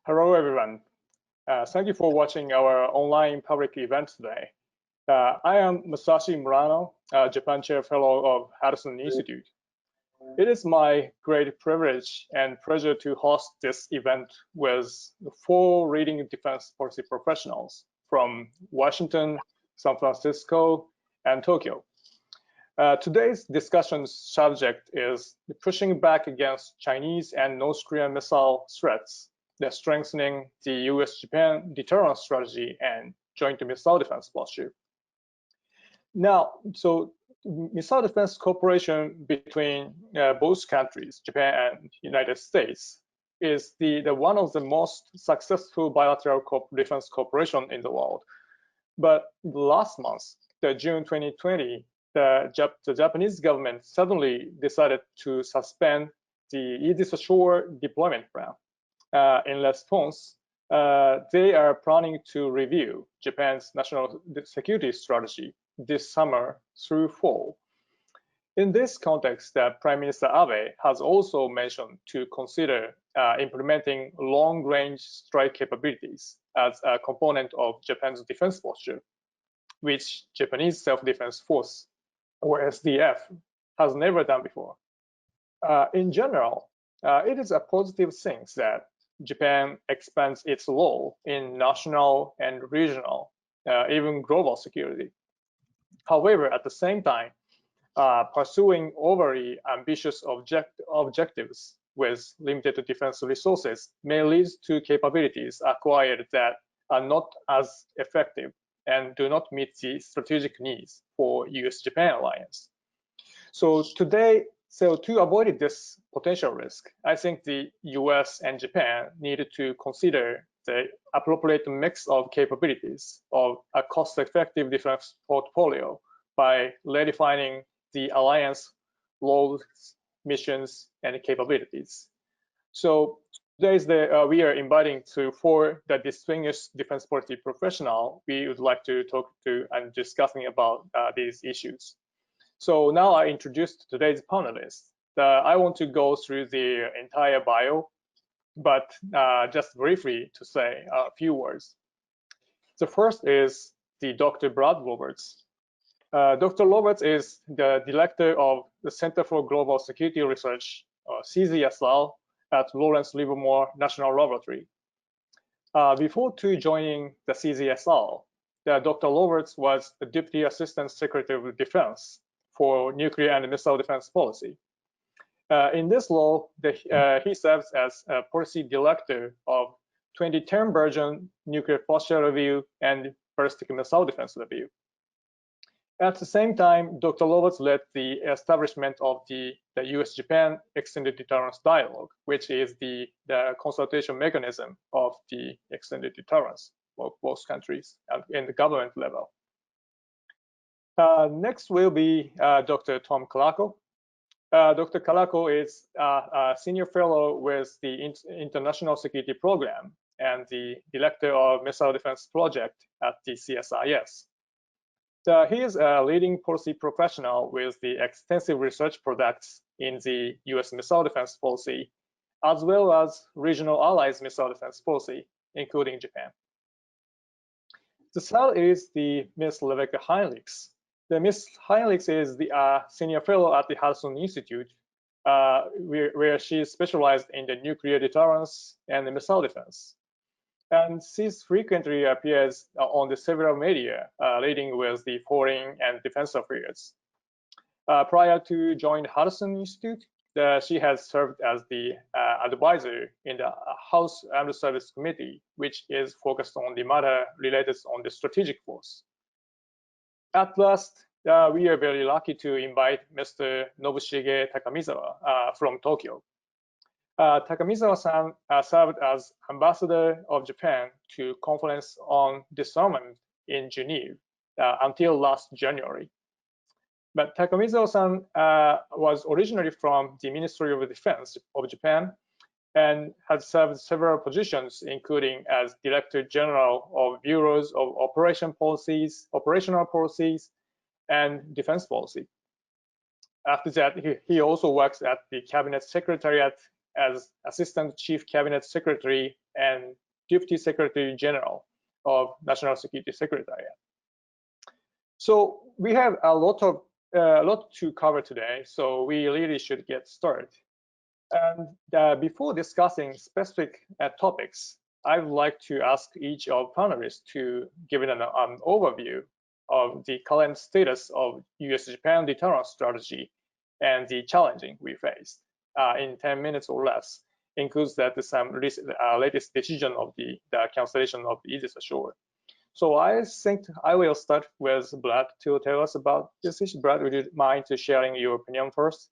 Hello, everyone. Thank you for watching our online public event today. I am Masashi Murano, Japan Chair Fellow of Hudson Institute. It is my great privilege and pleasure to host this event with four leading defense policy professionals from Washington, San Francisco, and Tokyo. Today's discussion subject is pushing back against Chinese and North Korean missile threats, the strengthening the US-Japan deterrence strategy and joint missile defense posture. Now, so missile defense cooperation between both countries, Japan and United States, is the one of the most successful bilateral defense cooperation in the world. But last month, the June 2020, the Japanese government suddenly decided to suspend the Aegis Ashore deployment plan. In response, they are planning to review Japan's national security strategy this summer through fall. In this context, Prime Minister Abe has also mentioned to consider implementing long-range strike capabilities as a component of Japan's defense posture, which Japanese Self-Defense Force, or SDF, has never done before. In general, it is a positive thing that Japan expands its role in national and regional, even global security. However, at the same time, pursuing overly ambitious objectives with limited defense resources may lead to capabilities acquired that are not as effective and do not meet the strategic needs for US-Japan alliance. So to avoid this potential risk, I think the US and Japan needed to consider the appropriate mix of capabilities of a cost-effective defense portfolio by redefining the alliance roles, missions, and capabilities. So today we are inviting for the distinguished defense policy professional we would like to talk to and discussing about these issues. So now I introduced today's panelists. I want to go through the entire bio, but just briefly to say a few words. The first is Dr. Brad Roberts. Dr. Roberts is the director of the Center for Global Security Research, CZSL, at Lawrence Livermore National Laboratory. Before joining the CZSL, Dr. Roberts was the Deputy Assistant Secretary of Defense for Nuclear and Missile Defense Policy. In this role, he serves as a Policy Director of 2010 version Nuclear Posture Review and Ballistic Missile Defense Review. At the same time, Dr. Roberts led the establishment of the US-Japan Extended Deterrence Dialogue, which is the consultation mechanism of the extended deterrence of both countries in the government level. Next will be Dr. Tom Calaco. Dr. Calaco is a senior fellow with the International Security Program and the director of Missile Defense Project at the CSIS. He is a leading policy professional with the extensive research products in the US missile defense policy, as well as regional allies missile defense policy, including Japan. The third is Ms. Rebecca Heinrichs. Ms. Heinrichs is the senior fellow at the Hudson Institute, where she specialized in the nuclear deterrence and the missile defense. And she frequently appears on the several media, leading with the foreign and defense affairs. Prior to joining Hudson Institute, she has served as the advisor in the House Armed Services Committee, which is focused on the matter related on the strategic force. At last, we are very lucky to invite Mr. Nobushige Takamizawa from Tokyo. Takamizawa-san served as ambassador of Japan to Conference on Disarmament in Geneva until last January. But Takamizawa-san was originally from the Ministry of Defense of Japan and had served several positions, including as Director General of Bureaus of Operational Policies, and Defense Policy. After that, he also works at the Cabinet Secretariat as Assistant Chief Cabinet Secretary and Deputy Secretary General of National Security Secretariat. So we have a lot to cover today, so we really should get started. And before discussing specific topics, I would like to ask each of panelists to give an overview of the current status of US-Japan deterrence strategy and the challenging we faced in 10 minutes or less. Includes that some latest decision of the cancellation of the Aegis Ashore. So I think I will start with Brad to tell us about this issue. Brad, would you mind to sharing your opinion first?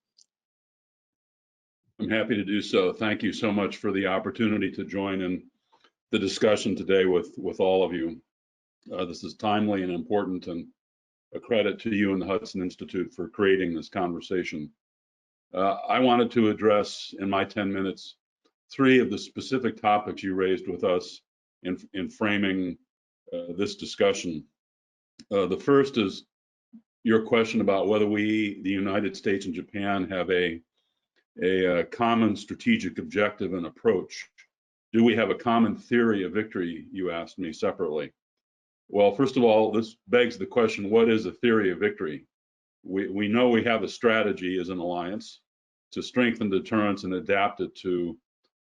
I'm happy to do so. Thank you so much for the opportunity to join in the discussion today with all of you. This is timely and important, and a credit to you and the Hudson Institute for creating this conversation. I wanted to address in my 10 minutes 3 of the specific topics you raised with us in framing this discussion. The first is your question about whether we, the United States and Japan, have a common strategic objective and approach. Do we have a common theory of victory, you asked me separately. Well, first of all, this begs the question, what is a theory of victory? We know we have a strategy as an alliance to strengthen deterrence and adapt it to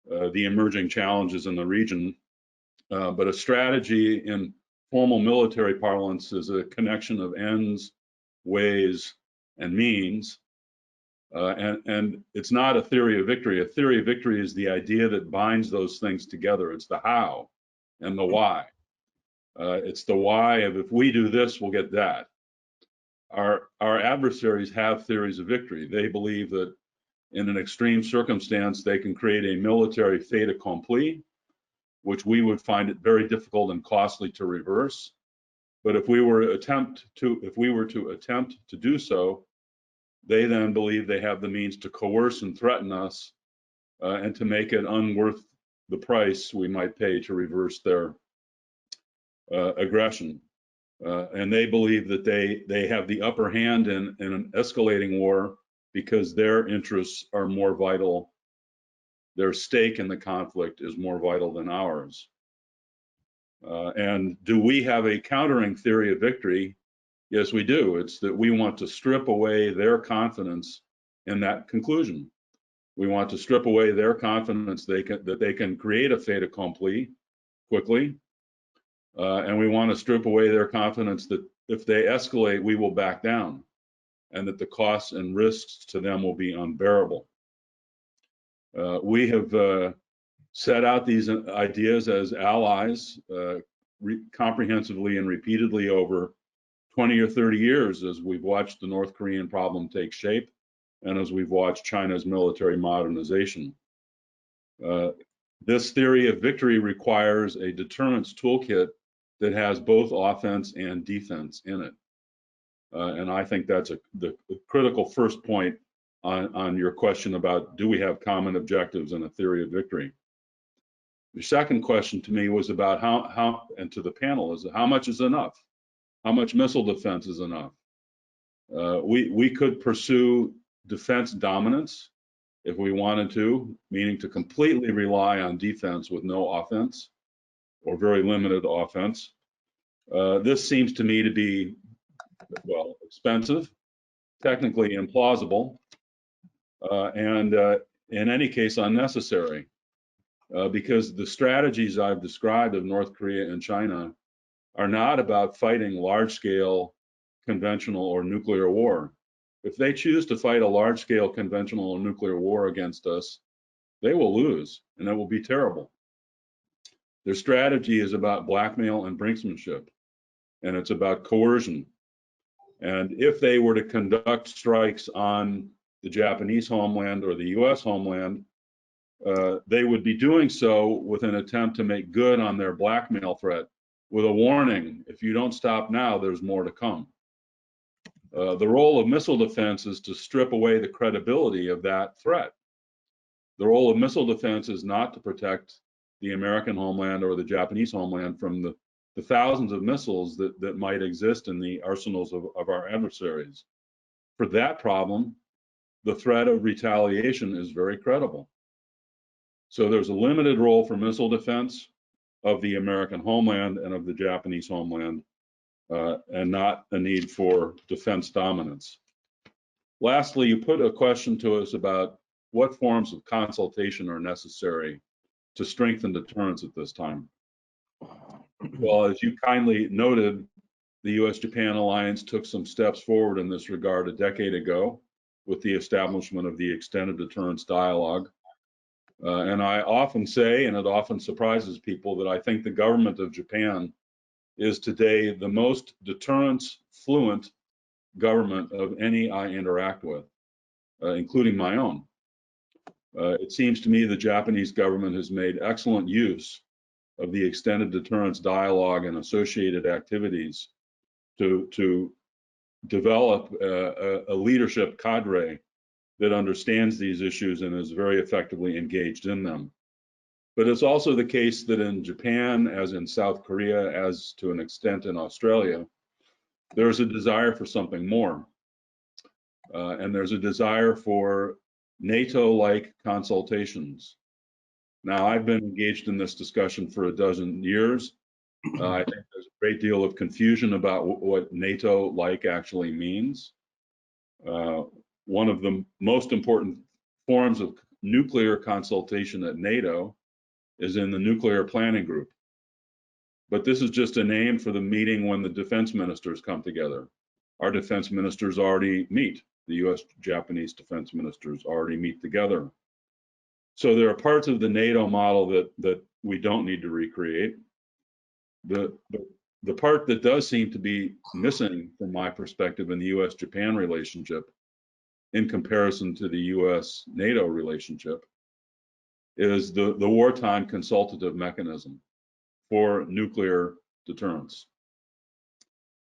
the emerging challenges in the region. But a strategy in formal military parlance is a connection of ends, ways, and means. And it's not a theory of victory. A theory of victory is the idea that binds those things together. It's the how and the why. It's the why of if we do this, we'll get that. Our adversaries have theories of victory. They believe that in an extreme circumstance, they can create a military fait accompli, which we would find it very difficult and costly to reverse. But if we were to attempt to do so, they then believe they have the means to coerce and threaten us and to make it unworth the price we might pay to reverse their aggression. And they believe that they have the upper hand in an escalating war because their interests are more vital. Their stake in the conflict is more vital than ours. And do we have a countering theory of victory? Yes, we do. It's that we want to strip away their confidence in that conclusion. We want to strip away their confidence that they can create a fait accompli quickly. And we want to strip away their confidence that if they escalate, we will back down and that the costs and risks to them will be unbearable. We have set out these ideas as allies comprehensively and repeatedly over 20 or 30 years as we've watched the North Korean problem take shape and as we've watched China's military modernization. This theory of victory requires a deterrence toolkit that has both offense and defense in it. And I think that's the critical first point on your question about do we have common objectives and a theory of victory. The second question to me was about how and to the panel is how much is enough? How much missile defense is enough? We could pursue defense dominance if we wanted to, meaning to completely rely on defense with no offense or very limited offense. This seems to me to be, well, expensive, technically implausible, and in any case unnecessary, because the strategies I've described of North Korea and China are not about fighting large-scale conventional or nuclear war. If they choose to fight a large-scale conventional or nuclear war against us, they will lose, and it will be terrible. Their strategy is about blackmail and brinksmanship, and it's about coercion. And if they were to conduct strikes on the Japanese homeland or the US homeland, they would be doing so with an attempt to make good on their blackmail threat with a warning, if you don't stop now, there's more to come. The role of missile defense is to strip away the credibility of that threat. The role of missile defense is not to protect the American homeland or the Japanese homeland from the thousands of missiles that might exist in the arsenals of our adversaries. For that problem, the threat of retaliation is very credible. So there's a limited role for missile defense of the American homeland and of the Japanese homeland, and not a need for defense dominance. Lastly, you put a question to us about what forms of consultation are necessary to strengthen deterrence at this time. Well, as you kindly noted, the US-Japan alliance took some steps forward in this regard a decade ago with the establishment of the extended deterrence dialogue. And I often say, and it often surprises people, that I think the government of Japan is today the most deterrence fluent government of any I interact with, including my own. It seems to me the Japanese government has made excellent use of the extended deterrence dialogue and associated activities to develop a leadership cadre that understands these issues and is very effectively engaged in them. But it's also the case that in Japan, as in South Korea, as to an extent in Australia, there's a desire for something more. And there's a desire for NATO-like consultations. Now, I've been engaged in this discussion for a dozen years. I think there's a great deal of confusion about what NATO-like actually means. One of the most important forms of nuclear consultation at NATO is in the nuclear planning group. But this is just a name for the meeting when the defense ministers come together. Our defense ministers already meet. The US-Japanese defense ministers already meet together. So there are parts of the NATO model that we don't need to recreate. The part that does seem to be missing from my perspective in the US-Japan relationship in comparison to the US-NATO relationship is the wartime consultative mechanism for nuclear deterrence.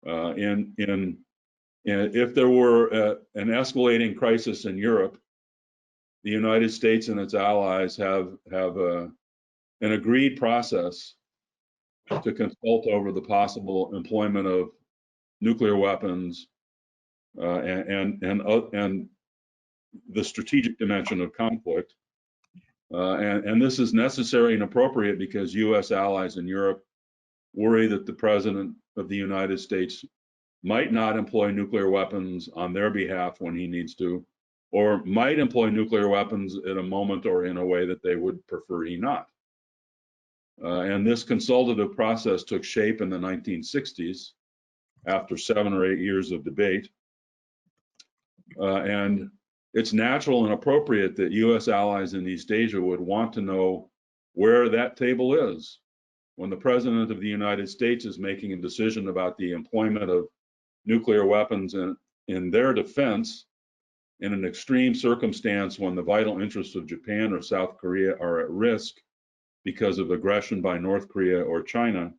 If there were an escalating crisis in Europe, the United States and its allies have an agreed process to consult over the possible employment of nuclear weapons and the strategic dimension of conflict. And this is necessary and appropriate because US allies in Europe worry that the President of the United States might not employ nuclear weapons on their behalf when he needs to, or might employ nuclear weapons at a moment or in a way that they would prefer he not. And this consultative process took shape in the 1960s after 7 or 8 years of debate. And it's natural and appropriate that US allies in East Asia would want to know where that table is when the President of the United States is making a decision about the employment of nuclear weapons in their defense in an extreme circumstance when the vital interests of Japan or South Korea are at risk because of aggression by North Korea or China.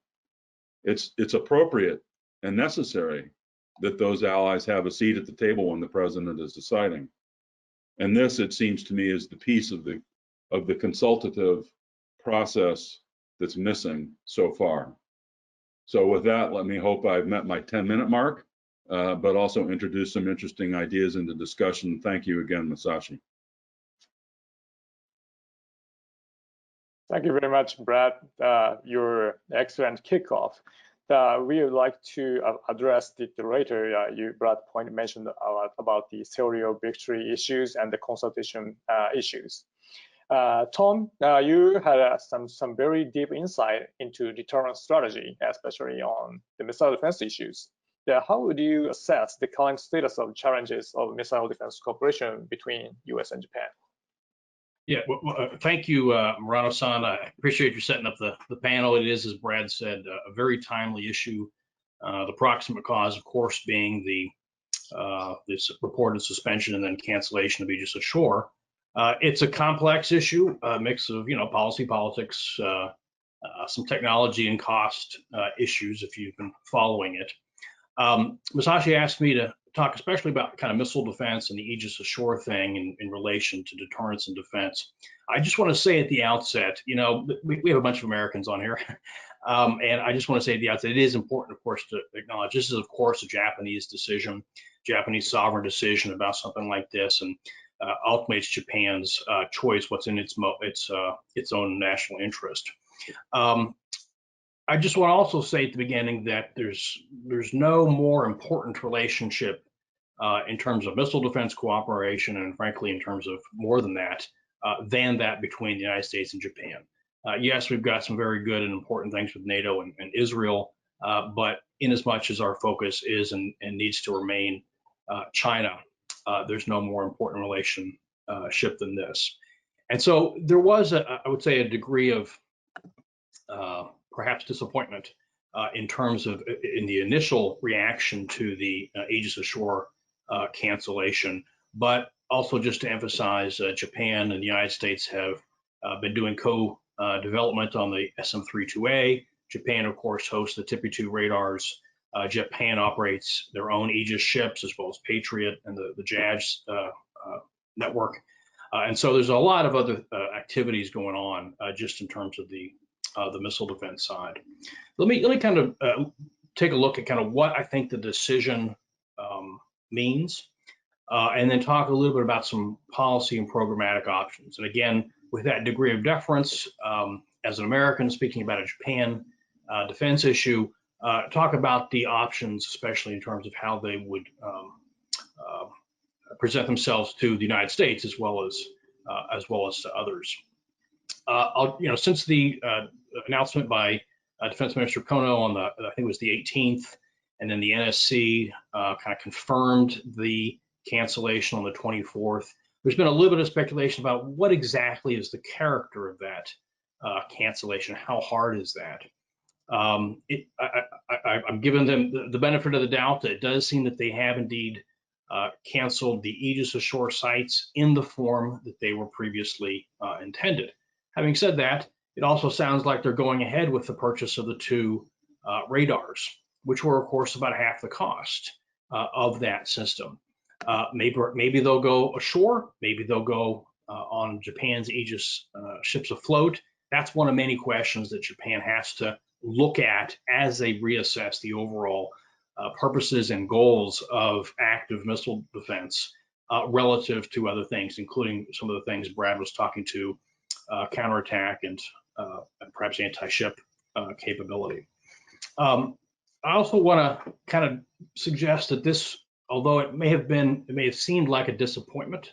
It's appropriate and necessary that those allies have a seat at the table when the President is deciding. And this, it seems to me, is the piece of the consultative process that's missing so far. So with that, let me hope I've met my 10-minute mark, but also introduce some interesting ideas into discussion. Thank you again, Masashi. Thank you very much, Brad. Your excellent kickoff. We would like to address the later. Brad mentioned a lot about the theory of victory issues and the consultation issues. Tom, you had some very deep insight into deterrence strategy, especially on the missile defense issues. How would you assess the current status of challenges of missile defense cooperation between US and Japan? Yeah, well, thank you, Murano-san. I appreciate you setting up the panel. It is, as Brad said, a very timely issue. The proximate cause, of course, being this reported suspension and then cancellation of Aegis Ashore. It's a complex issue, a mix of policy, politics, some technology and cost issues. If you've been following it, Masashi asked me to talk especially about kind of missile defense and the Aegis Ashore thing in relation to deterrence and defense. I just want to say at the outset, we have a bunch of Americans on here, and I just want to say at the outset, it is important, of course, to acknowledge this is, of course, a Japanese decision, Japanese sovereign decision about something like this, and ultimately it's Japan's choice, what's in its own national interest. I just want to also say at the beginning that there's no more important relationship in terms of missile defense cooperation, and frankly, in terms of more than that between the United States and Japan. Yes, we've got some very good and important things with NATO and Israel, but in as much as our focus is and needs to remain China, there's no more important relationship than this. And so there was, I would say, a degree of perhaps disappointment in terms of in the initial reaction to the Aegis Ashore cancellation, but also just to emphasize, Japan and the United States have been doing co-development on the SM-32A. Japan, of course, hosts the TPY-2 radars. Japan operates their own Aegis ships as well as Patriot and the JADGE network. And so there's a lot of other activities going on just in terms of the missile defense side. Let me kind of take a look at kind of what I think the decision means, and then talk a little bit about some policy and programmatic options. And again, with that degree of deference, as an American speaking about a Japan defense issue, talk about the options, especially in terms of how they would present themselves to the United States as well as to others. Since the announcement by Defense Minister Kono on I think it was the 18th, and then the NSC kind of confirmed the cancellation on the 24th. There's been a little bit of speculation about what exactly is the character of that cancellation. How hard is that? I'm giving them the benefit of the doubt that it does seem that they have indeed canceled the Aegis Ashore sites in the form that they were previously intended. Having said that, it also sounds like they're going ahead with the purchase of the 2 radars, which were, of course, about half the cost of that system. Maybe they'll go ashore. Maybe they'll go on Japan's Aegis ships afloat. That's one of many questions that Japan has to look at as they reassess the overall purposes and goals of active missile defense relative to other things, including some of the things Brad was talking to, counterattack and perhaps anti-ship capability. I also want to kind of suggest that this, although it may have seemed like a disappointment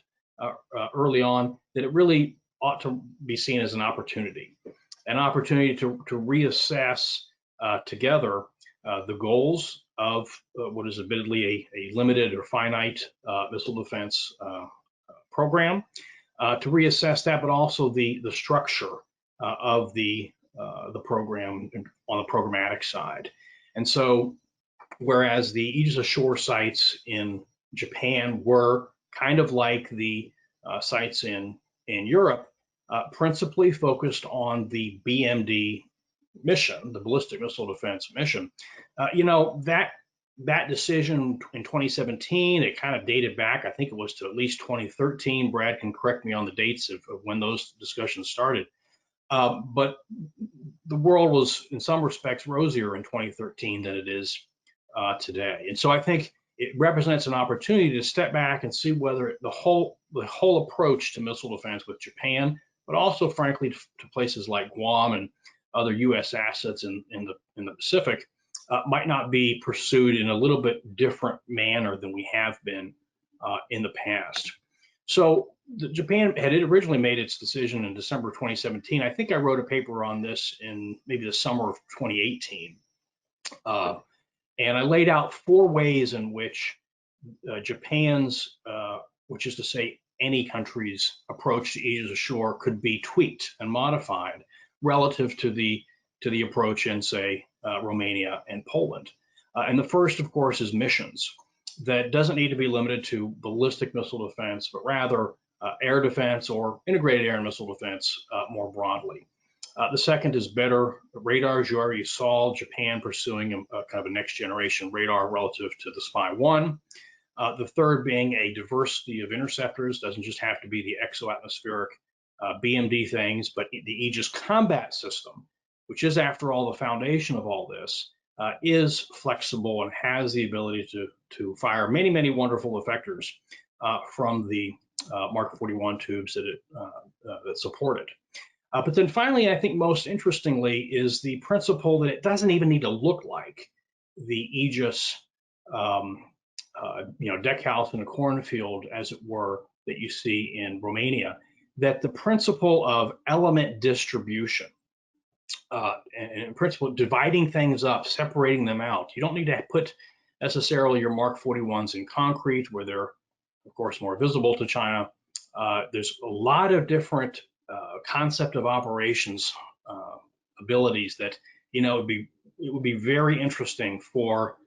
early on, that it really ought to be seen as an opportunity to reassess together the goals of what is admittedly a limited or finite missile defense program, to reassess that, but also the structure of the program on the programmatic side. And so, whereas the Aegis Ashore sites in Japan were kind of like the sites in Europe, principally focused on the BMD mission, the ballistic missile defense mission. That decision in 2017, it kind of dated back, I think it was to at least 2013. Brad can correct me on the dates of when those discussions started. But the world was, in some respects, rosier in 2013 than it is today. And so I think it represents an opportunity to step back and see whether the whole approach to missile defense with Japan, but also, frankly, to places like Guam and other U.S. assets in the Pacific, might not be pursued in a little bit different manner than we have been in the past. So Japan had originally made its decision in December 2017. I think I wrote a paper on this in maybe the summer of 2018. And I laid out 4 ways in which Japan's, which is to say any country's approach to Aegis Ashore, could be tweaked and modified relative to the approach in, say, Romania and Poland. And the first, of course, is missions. That doesn't need to be limited to ballistic missile defense, but rather air defense or integrated air and missile defense more broadly. The second is better radars. You already saw Japan pursuing a kind of a next generation radar relative to the Spy-1. The third being a diversity of interceptors. Doesn't just have to be the exoatmospheric BMD things, but the Aegis combat system, which is, after all, the foundation of all this, is flexible and has the ability to fire many, many wonderful effectors from the Mark 41 tubes that support it. But then finally, I think most interestingly is the principle that it doesn't even need to look like the Aegis, deck house in a cornfield, as it were, that you see in Romania. That the principle of element distribution, and in principle, dividing things up, separating them out. You don't need to put necessarily your Mark 41s in concrete, where they're, of course, more visible to China. There's a lot of different concept of operations abilities that, it would be very interesting for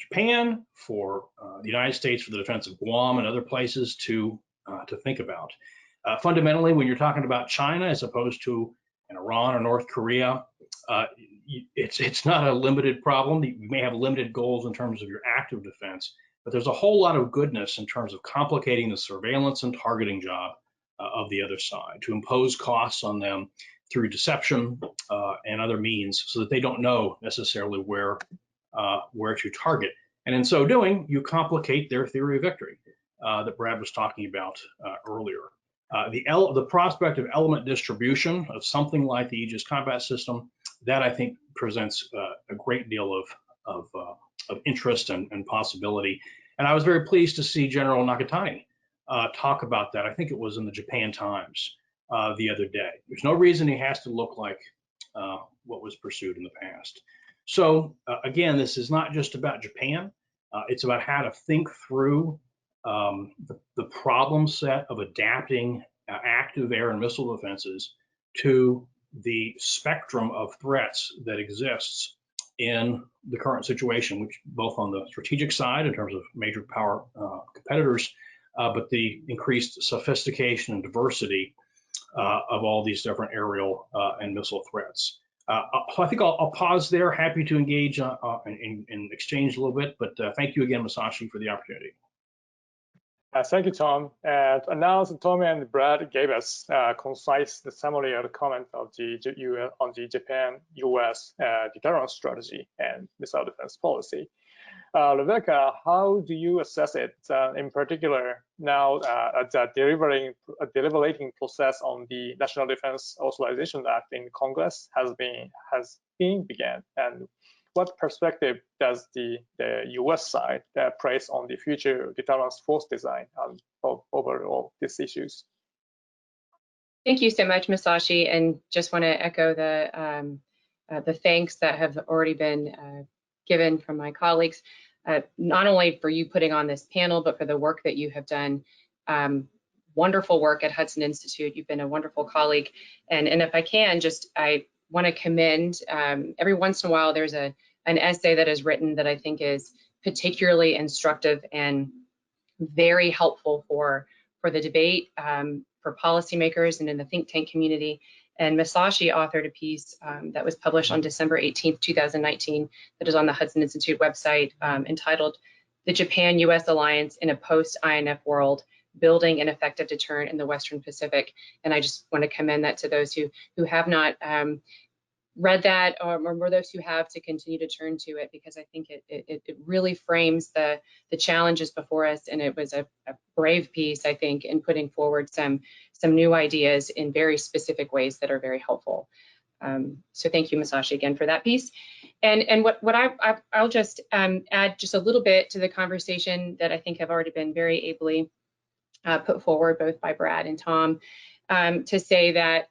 Japan, for the United States, for the defense of Guam and other places to think about. Fundamentally, when you're talking about China as opposed to Iran or North Korea, it's not a limited problem. You may have limited goals in terms of your active defense, but there's a whole lot of goodness in terms of complicating the surveillance and targeting job of the other side, to impose costs on them through deception and other means, so that they don't know necessarily where to target. And in so doing, you complicate their theory of victory that Brad was talking about earlier. The prospect of element distribution of something like the Aegis combat system, that I think presents a great deal of interest and possibility. And I was very pleased to see General Nakatani talk about that. I think it was in the Japan Times the other day. There's no reason he has to look like what was pursued in the past. So again, this is not just about Japan. It's about how to think through the problem set of adapting active air and missile defenses to the spectrum of threats that exists in the current situation, which both on the strategic side in terms of major power competitors, but the increased sophistication and diversity of all these different aerial and missile threats. So I think I'll pause there. Happy to engage and exchange a little bit, but thank you again, Masashi, for the opportunity. Thank you, Tom. And now Tom and Brad gave us a concise summary of the comment of on the Japan-US deterrence strategy and missile defense policy. Rebecca, how do you assess it, in particular now the deliberating process on the National Defense Authorization Act in Congress has begun, and what perspective does the U.S. side place on the future deterrence force design over all these issues? Thank you so much, Masashi, and just want to echo the thanks that have already been given from my colleagues, not only for you putting on this panel, but for the work that you have done. Wonderful work at Hudson Institute. You've been a wonderful colleague, and if I can, I want to commend, every once in a while there's an essay that is written that I think is particularly instructive and very helpful for the debate, for policymakers and in the think tank community. And Masashi authored a piece that was published on December 18th, 2019, that is on the Hudson Institute website, entitled "The Japan-US Alliance in a Post-INF World, Building an Effective Deterrent in the Western Pacific." And I just want to commend that to those who have not read that, or those who have, to continue to turn to it, because I think it really frames the challenges before us, and it was a brave piece, I think, in putting forward some new ideas in very specific ways that are very helpful. So thank you, Masashi, again for that piece. And what I'll just add just a little bit to the conversation that I think have already been very ably put forward both by Brad and Tom, to say that,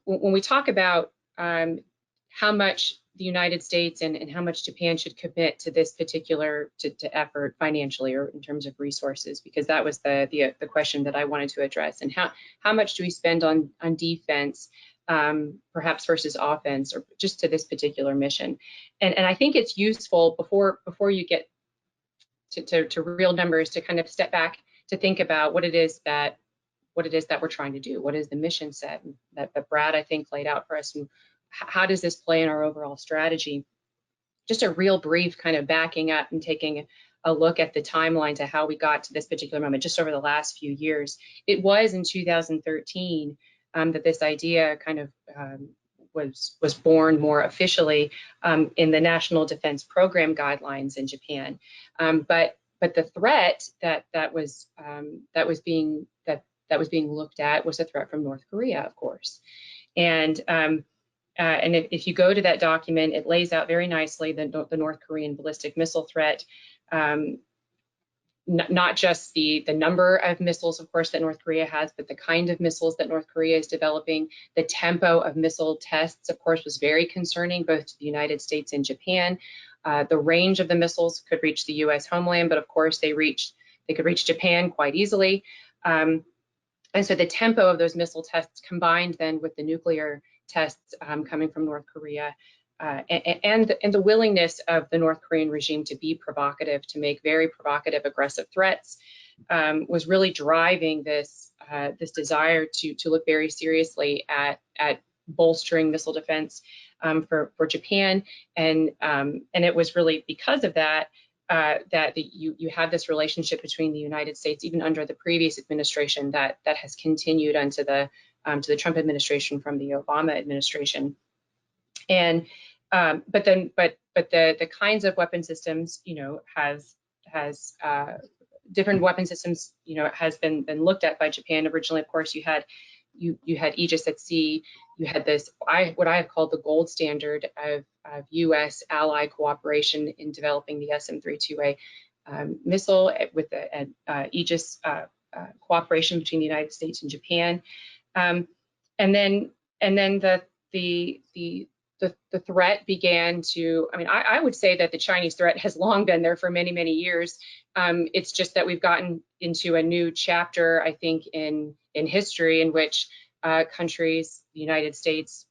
when we talk about how much the United States and how much Japan should commit to this particular to effort financially or in terms of resources, because that was the question that I wanted to address, and how much do we spend on defense, perhaps versus offense, or just to this particular mission. And I think it's useful before you get to real numbers to kind of step back to think about what it is that we're trying to do. What is the mission set that Brad, I think, laid out for us, and how does this play in our overall strategy? Just a real brief kind of backing up and taking a look at the timeline to how we got to this particular moment just over the last few years. It was in 2013 that this idea kind of was born more officially in the National Defense Program guidelines in Japan. But the threat that was being looked at was a threat from North Korea, of course. And if you go to that document, it lays out very nicely the North Korean ballistic missile threat. Not just the number of missiles, of course, that North Korea has, but the kind of missiles that North Korea is developing. The tempo of missile tests, of course, was very concerning, both to the United States and Japan. The range of the missiles could reach the U.S. homeland, but of course, they could reach Japan quite easily. And so the tempo of those missile tests, combined then with the nuclear tests coming from North Korea, and the willingness of the North Korean regime to be provocative, to make very provocative, aggressive threats, was really driving this desire to look very seriously at bolstering missile defense for Japan, and it was really because of that you had this relationship between the United States, even under the previous administration, that has continued onto the to the Trump administration from the Obama administration. And but the kinds of weapon systems, has different weapon systems, has been looked at by Japan. Originally, of course, you had Aegis at sea. You had this, what I have called the gold standard of U.S. ally cooperation in developing the SM-32A missile, with the Aegis cooperation between the United States and Japan, and then the threat began to, I would say that the Chinese threat has long been there for many, many years. It's just that we've gotten into a new chapter, I think, in history, in which countries, the United States,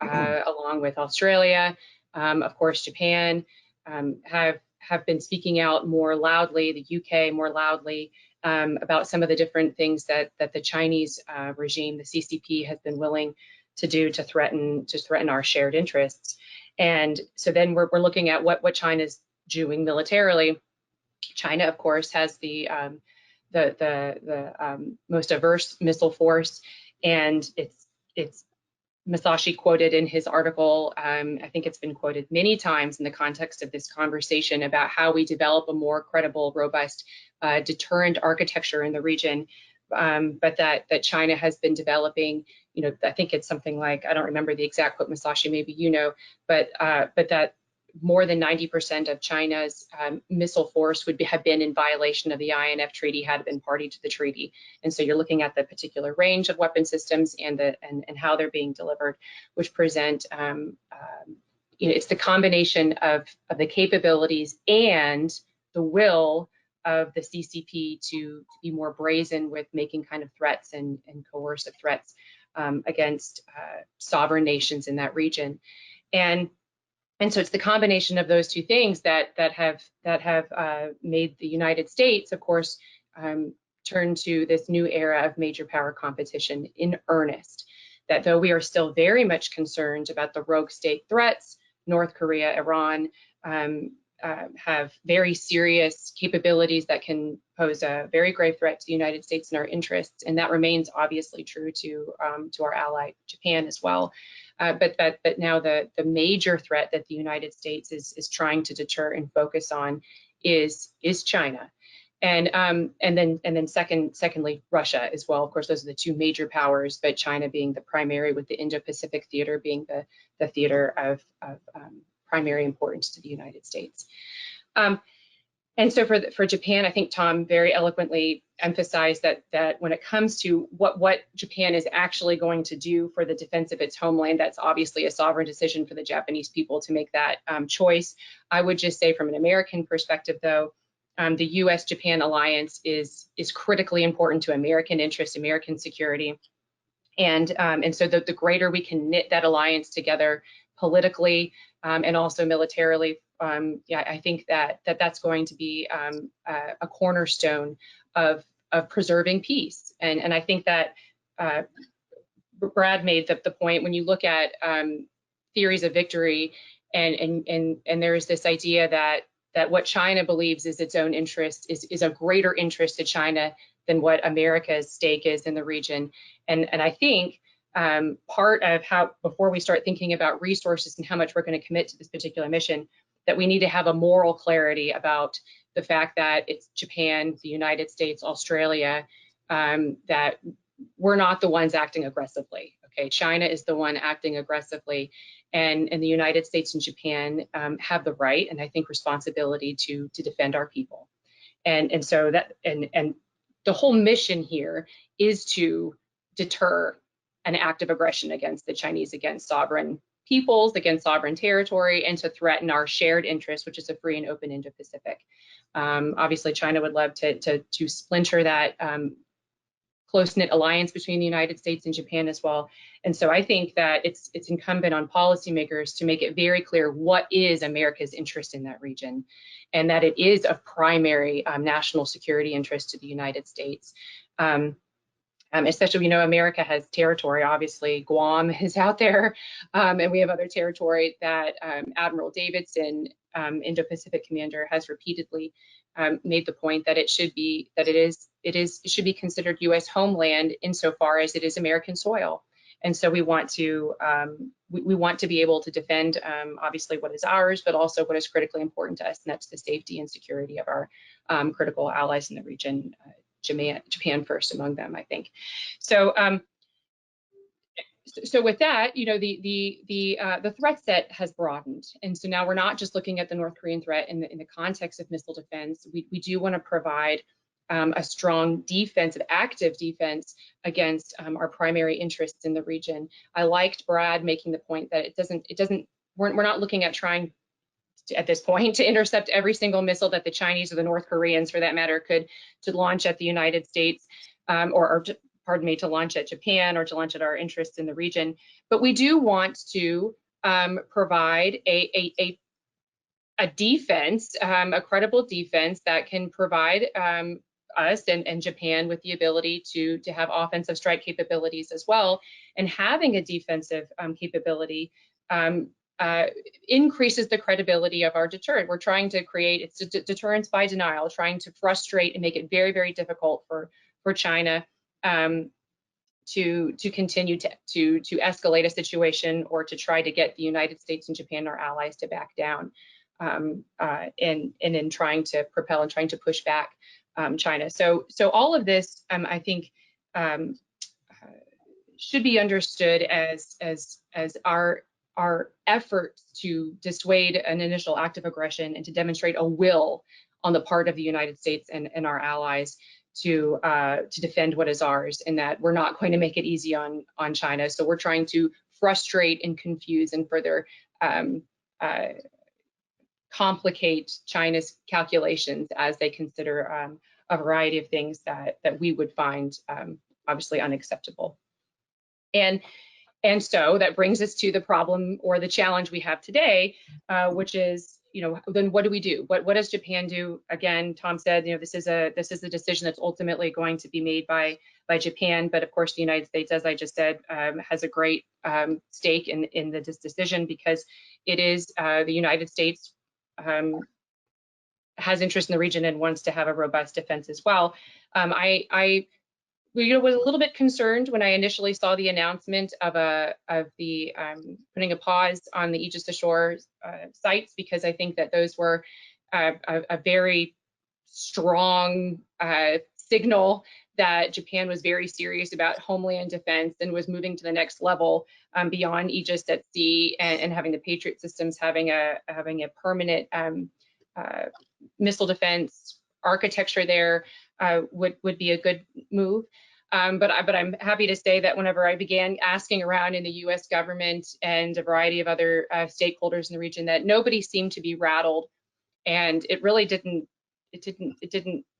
along with Australia, of course, Japan, have been speaking out more loudly, the UK more loudly, about some of the different things that the Chinese regime, the CCP, has been willing to do to threaten our shared interests. And so then we're looking at what China's doing militarily. China, of course, has the most diverse missile force, and it's Masashi quoted in his article, I think it's been quoted many times in the context of this conversation, about how we develop a more credible, robust deterrent architecture in the region, but that China has been developing. I think it's something like, I don't remember the exact quote, Masashi, maybe but that more than 90% of China's missile force have been in violation of the INF Treaty, had been party to the treaty. And so you're looking at the particular range of weapon systems and how they're being delivered, which present, it's the combination of the capabilities and the will of the CCP to be more brazen with making kind of threats and coercive threats against sovereign nations in that region. And so it's the combination of those two things that have made the United States, of course, turn to this new era of major power competition in earnest. That though we are still very much concerned about the rogue state threats, North Korea, Iran, have very serious capabilities that can pose a very grave threat to the United States and our interests, and that remains obviously true to our ally Japan as well. But now the major threat that the United States is trying to deter and focus on is China, and then secondly Russia as well. Of course, those are the two major powers, but China being the primary, with the Indo-Pacific theater being the theater of primary importance to the United States. And so for Japan, I think Tom very eloquently emphasized that when it comes to what Japan is actually going to do for the defense of its homeland, that's obviously a sovereign decision for the Japanese people to make that choice. I would just say, from an American perspective, though, the U.S.-Japan alliance is critically important to American interests, American security, and so the greater we can knit that alliance together politically and also militarily, I think that's going to be a cornerstone of preserving peace. And I think that Brad made the point, when you look at theories of victory, and there's this idea that what China believes is its own interest is a greater interest to China than what America's stake is in the region. And I think part of how, before we start thinking about resources and how much we're going to commit to this particular mission, that we need to have a moral clarity about the fact that it's Japan, the United States, Australia, that we're not the ones acting aggressively. Okay, China is the one acting aggressively, and the United States and Japan have the right, and I think responsibility to defend our people. And so that and the whole mission here is to deter an act of aggression against the Chinese, against sovereign peoples, against sovereign territory, and to threaten our shared interest, which is a free and open Indo-Pacific. Obviously, China would love to splinter that close-knit alliance between the United States and Japan as well. And so I think that it's incumbent on policymakers to make it very clear what is America's interest in that region, and that it is of primary national security interest to the United States. Especially, America has territory. Obviously, Guam is out there, and we have other territory that Admiral Davidson, Indo-Pacific commander, has repeatedly made the point that it should be considered U.S. homeland insofar as it is American soil. And so we want to be able to defend obviously what is ours, but also what is critically important to us, and that's the safety and security of our critical allies in the region. Japan first among them, I think. So, so with that, the threat set has broadened, and so now we're not just looking at the North Korean threat in the context of missile defense. We do want to provide a strong defensive, active defense against our primary interests in the region. I liked Brad making the point that we're not looking at trying at this point to intercept every single missile that the Chinese or the North Koreans, for that matter, could to launch at the United States, pardon me, to launch at Japan or to launch at our interests in the region. But we do want to provide a defense, a credible defense that can provide us and Japan with the ability to have offensive strike capabilities as well. And having a defensive capability increases the credibility of our deterrent. We're trying to create, it's deterrence by denial, trying to frustrate and make it very, very difficult for China to continue to escalate a situation or to try to get the United States and Japan, our allies, to back down, and in trying to propel and trying to push back China. So all of this, I think, should be understood as our efforts to dissuade an initial act of aggression and to demonstrate a will on the part of the United States and our allies to defend what is ours, and that we're not going to make it easy on China. So we're trying to frustrate and confuse and further complicate China's calculations as they consider a variety of things that we would find obviously unacceptable. And so that brings us to the problem or the challenge we have today, which is, then what do we do? What does Japan do? Again, Tom said, this is a decision that's ultimately going to be made by Japan, but of course the United States, as I just said, has a great stake in this decision, because it is the United States has interest in the region and wants to have a robust defense as well. I was a little bit concerned when I initially saw the announcement of the putting a pause on the Aegis Ashore sites, because I think that those were a very strong signal that Japan was very serious about homeland defense and was moving to the next level beyond Aegis at sea, and having the Patriot systems having a permanent missile defense architecture there would be a good move. But I'm happy to say that whenever I began asking around in the U.S. government and a variety of other stakeholders in the region, that nobody seemed to be rattled, and it really didn't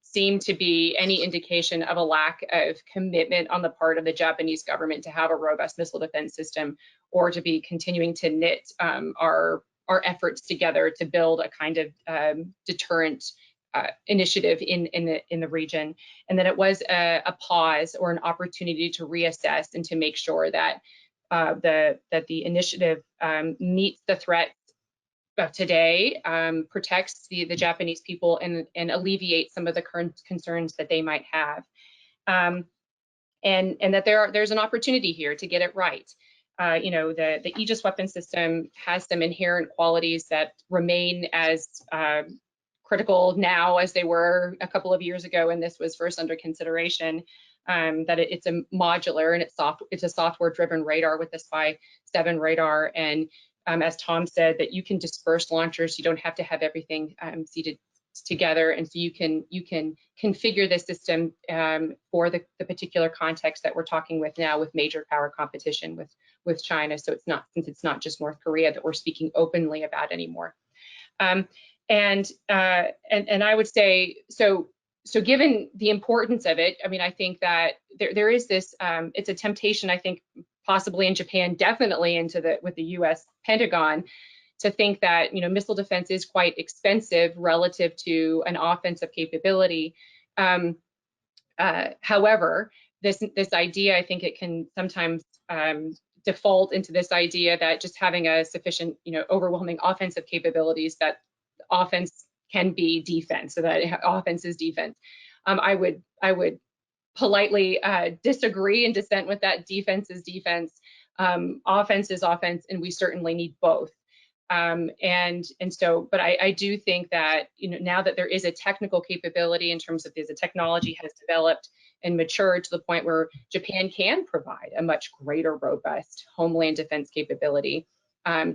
seem to be any indication of a lack of commitment on the part of the Japanese government to have a robust missile defense system, or to be continuing to knit our efforts together to build a kind of deterrent initiative in the region, and that it was a pause or an opportunity to reassess and to make sure that the initiative meets the threat of today, protects the Japanese people, and alleviates some of the current concerns that they might have, and that there's an opportunity here to get it right. the Aegis weapon system has some inherent qualities that remain as critical now as they were a couple of years ago when this was first under consideration. That it's a modular and it's a software-driven radar with the SPY-7 radar, and as Tom said, that you can disperse launchers. You don't have to have everything seated together, and so you can configure the system for the particular context that we're talking with now, with major power competition with China. So since it's not just North Korea that we're speaking openly about anymore. And I would say, so given the importance of it, I mean, I think that there is this, it's a temptation, I think, possibly in Japan, definitely with the US Pentagon, to think that, missile defense is quite expensive relative to an offensive capability. However, this idea, I think it can sometimes default into this idea that just having a sufficient, overwhelming offensive capabilities, that offense can be defense, so that offense is defense. I would politely disagree and dissent with that. Defense is defense, offense is offense, and we certainly need both. But I do think that, now that there is a technical capability in terms of the technology has developed and matured to the point where Japan can provide a much greater robust homeland defense capability,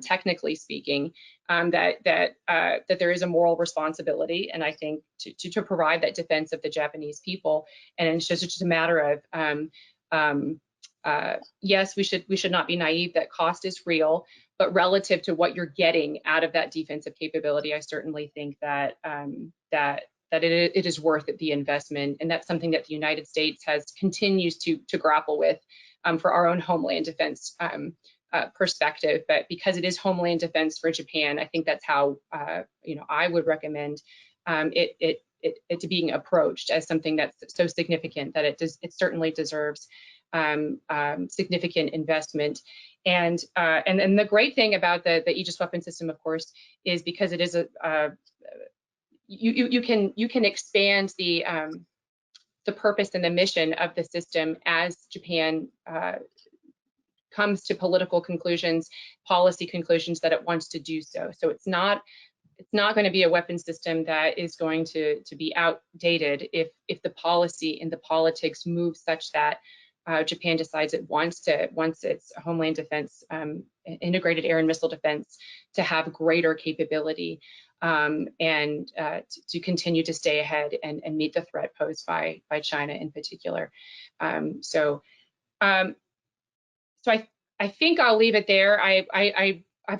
technically speaking, that there is a moral responsibility, and I think to provide that defense of the Japanese people. And it's just a matter of yes, we should not be naive that cost is real, but relative to what you're getting out of that defensive capability, I certainly think that it is worth the investment, and that's something that the United States continues to grapple with for our own homeland defense perspective. But because it is homeland defense for Japan, I think that's how I would recommend it to being approached as something that's so significant that it certainly deserves significant investment. And the great thing about the Aegis weapon system, of course, is because it is you can expand the purpose and the mission of the system as Japan comes to political conclusions, policy conclusions that it wants to do so. So it's not going to be a weapon system that is going to be outdated if the policy and the politics move such that Japan decides it wants its homeland defense, integrated air and missile defense, to have greater capability and to continue to stay ahead and meet the threat posed by China in particular. So I think I'll leave it there. I've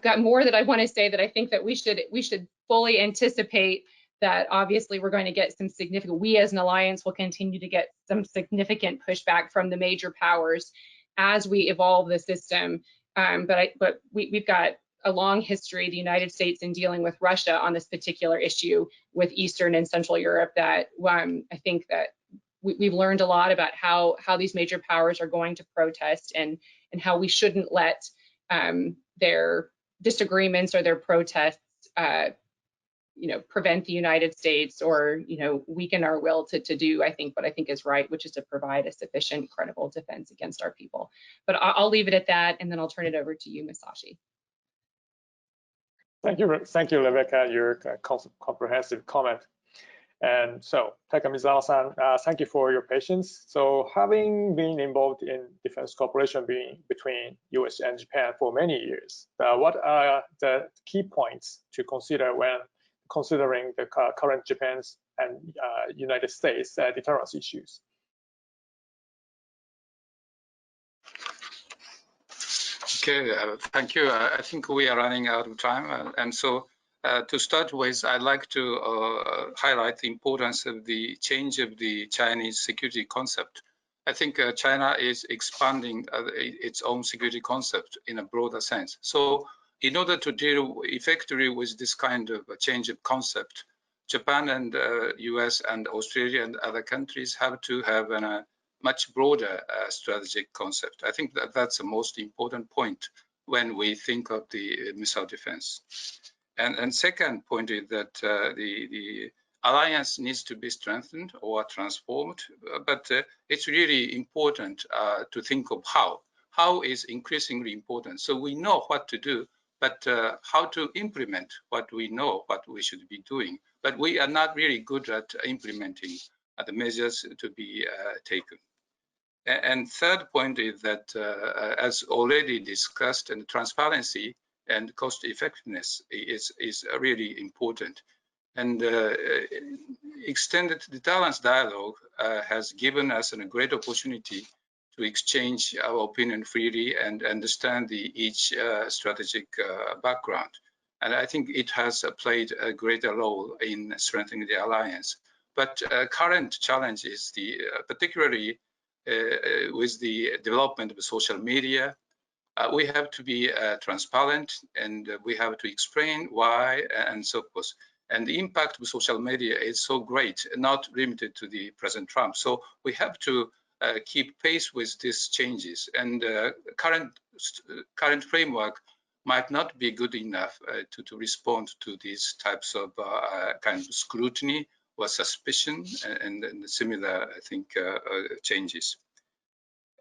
got more that I want to say, that I think that we should fully anticipate that obviously we're going to get some significant, we as an alliance will continue to get some significant pushback from the major powers as we evolve the system. But we've got a long history, the United States, in dealing with Russia on this particular issue with Eastern and Central Europe, that I think that we've learned a lot about how these major powers are going to protest, and how we shouldn't let their disagreements or their protests prevent the United States or weaken our will to do what I think is right, which is to provide a sufficient, credible defense against our people. But I'll leave it at that, and then I'll turn it over to you, Masashi. Thank you, Rebecca, your comprehensive comment. And so, Takamizawa-san, thank you for your patience. So, having been involved in defense cooperation between US and Japan for many years, what are the key points to consider when considering the current Japan's and United States deterrence issues? Okay, thank you. I think we are running out of time, and so to start with, I'd like to highlight the importance of the change of the Chinese security concept. I think China is expanding its own security concept in a broader sense. So in order to deal effectively with this kind of a change of concept, Japan and US and Australia and other countries have to have a much broader strategic concept. I think that that's the most important point when we think of the missile defense. And second point is that the alliance needs to be strengthened or transformed, but it's really important to think of how is increasingly important. So we know what to do, but how to implement what we know, what we should be doing. But we are not really good at implementing the measures to be taken. And third point is that, as already discussed, and transparency and cost effectiveness is really important. And extended deterrence dialogue has given us a great opportunity to exchange our opinion freely and understand each strategic background. And I think it has played a greater role in strengthening the alliance. But current challenge is particularly with the development of social media. We have to be transparent, and we have to explain why and so forth. And the impact of social media is so great, not limited to the President Trump. So we have to keep pace with these changes. And current framework might not be good enough to respond to these types of kind of scrutiny or suspicion and similar, I think, changes.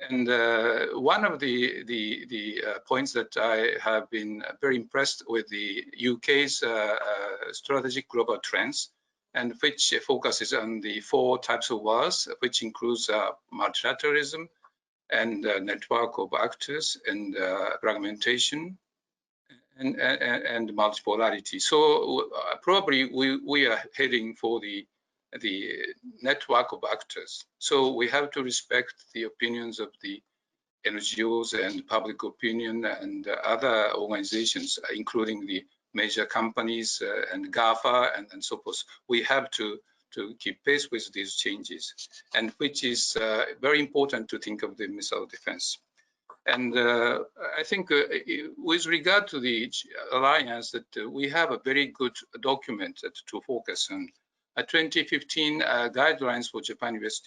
And one of the points that I have been very impressed with the UK's strategic global trends, and which focuses on the 4 types of wars, which includes multilateralism and network of actors and fragmentation and multipolarity. So probably we are heading for the network of actors. So we have to respect the opinions of the NGOs and public opinion and other organizations, including the major companies and GAFA and so forth. We have to keep pace with these changes, and which is very important to think of the missile defense. And I think with regard to the alliance, that we have a very good document to focus on. 2015 guidelines for Japan-US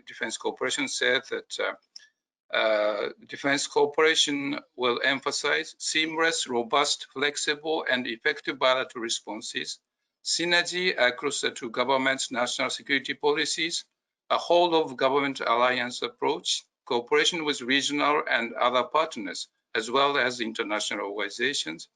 defense cooperation said that defense cooperation will emphasize seamless, robust, flexible, and effective bilateral responses, synergy across the 2 governments' national security policies, a whole of government alliance approach, cooperation with regional and other partners, as well as international organizations,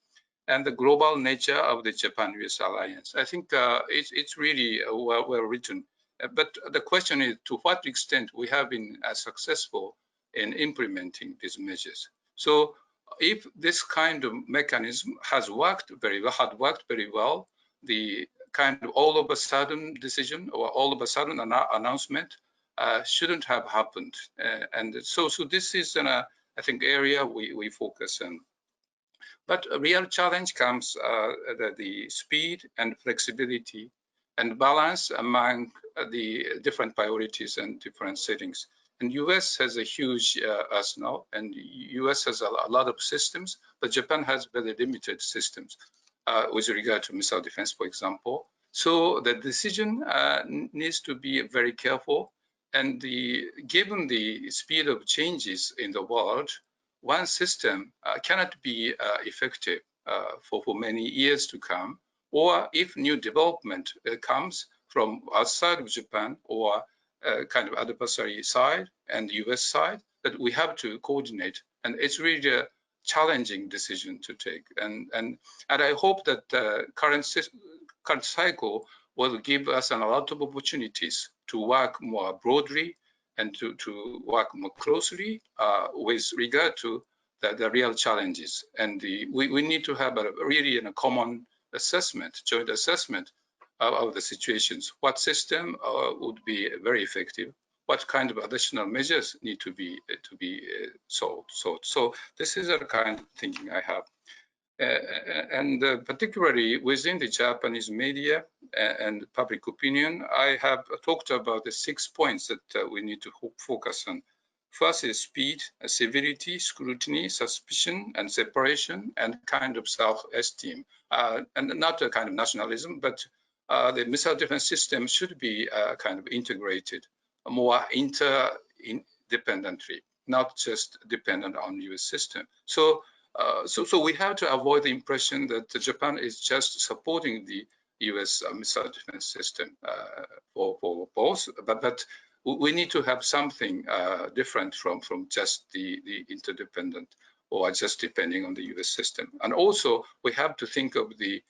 and the global nature of the Japan-US alliance. I think it's really well written. But the question is, to what extent we have been successful in implementing these measures. So if this kind of mechanism had worked very well, the kind of all of a sudden decision or all of a sudden announcement shouldn't have happened. And so this is I think area we focus on. But a real challenge comes the speed and flexibility and balance among the different priorities and different settings. And US has a huge arsenal, and US has a lot of systems, but Japan has very limited systems with regard to missile defense, for example. So the decision needs to be very careful. And given the speed of changes in the world, one system cannot be effective for many years to come. Or if new development comes from outside of Japan or kind of adversary side and US side, that we have to coordinate. And it's really a challenging decision to take. And I hope that the current cycle will give us a lot of opportunities to work more broadly and to work more closely with regard to the real challenges. And we need to have really a common assessment, joint assessment of the situations. What system would be very effective? What kind of additional measures need to be solved? So this is the kind of thinking I have. And particularly within the Japanese media and public opinion, I have talked about the 6 points that we need to focus on. First is speed, severity, scrutiny, suspicion, and separation, and kind of self-esteem. And not a kind of nationalism, but the missile defense system should be kind of integrated, more interdependently, not just dependent on US system. So we have to avoid the impression that Japan is just supporting the US missile defense system for both, but we need to have something different from just the interdependent or just depending on the US system. And also we have to think of the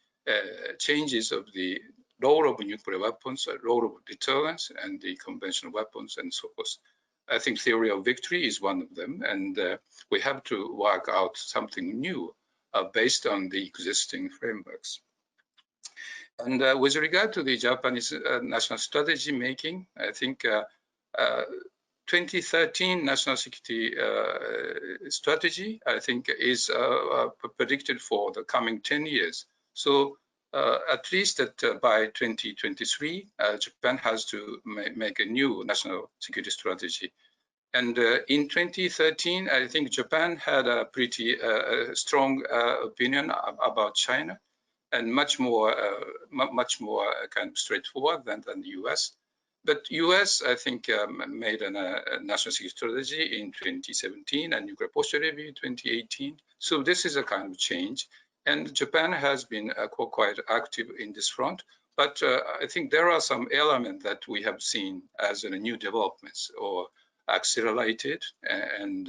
changes of the role of nuclear weapons, role of deterrence and the conventional weapons and so forth. I think theory of victory is one of them, and we have to work out something new based on the existing frameworks. And with regard to the Japanese national strategy making, I think 2013 national security strategy, I think, is predicted for the coming 10 years. So at least that by 2023, Japan has to make a new national security strategy. And in 2013, I think Japan had a pretty strong opinion about China, and much more kind of straightforward than the US. But US, I think, made a national security strategy in 2017 and nuclear posture review in 2018. So this is a kind of change. And Japan has been quite active in this front. But I think there are some elements that we have seen as new developments or accelerated and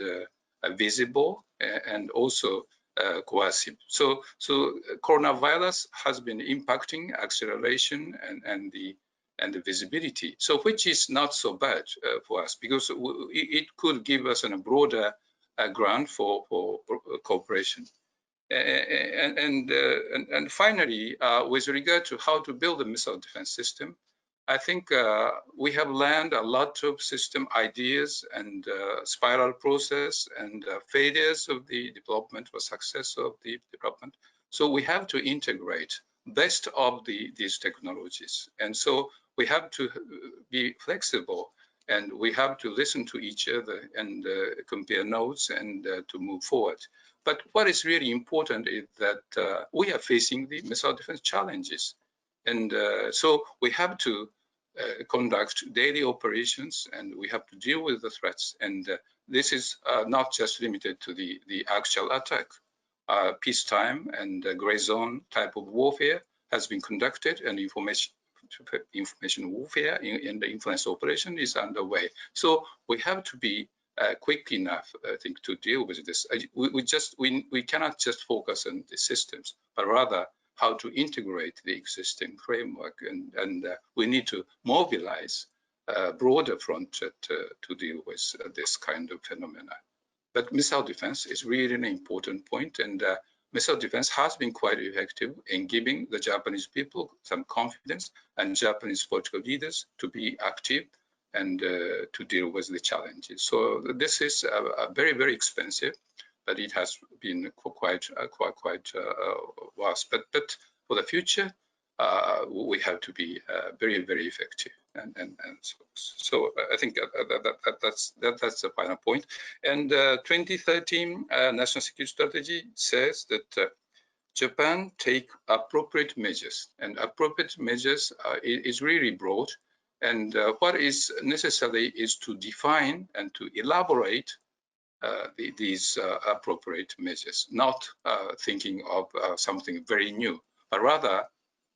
visible and also coercive. So coronavirus has been impacting acceleration and the visibility. So which is not so bad for us, because it could give us a broader ground for cooperation. And finally, with regard to how to build a missile defense system, I think we have learned a lot of system ideas and spiral process and failures of the development or success of the development. So we have to integrate best of these technologies. And so we have to be flexible, and we have to listen to each other and compare notes and to move forward. But what is really important is that we are facing the missile defense challenges. And so we have to conduct daily operations, and we have to deal with the threats. And this is not just limited to the actual attack. Peacetime and gray zone type of warfare has been conducted, and information warfare in the influence operation is underway. So we have to be quick enough, I think, to deal with this. We cannot just focus on the systems, but rather how to integrate the existing framework, and we need to mobilize a broader front to deal with this kind of phenomena. But missile defense is really an important point, and missile defense has been quite effective in giving the Japanese people some confidence and Japanese political leaders to be active and to deal with the challenges. So this is very, very expensive, but it has been quite vast. But for the future, we have to be very, very effective. And so I think that's the final point. And 2013 National Security Strategy says that Japan take appropriate measures, and appropriate measures is really broad. And what is necessary is to define and to elaborate these appropriate measures, not thinking of something very new, but rather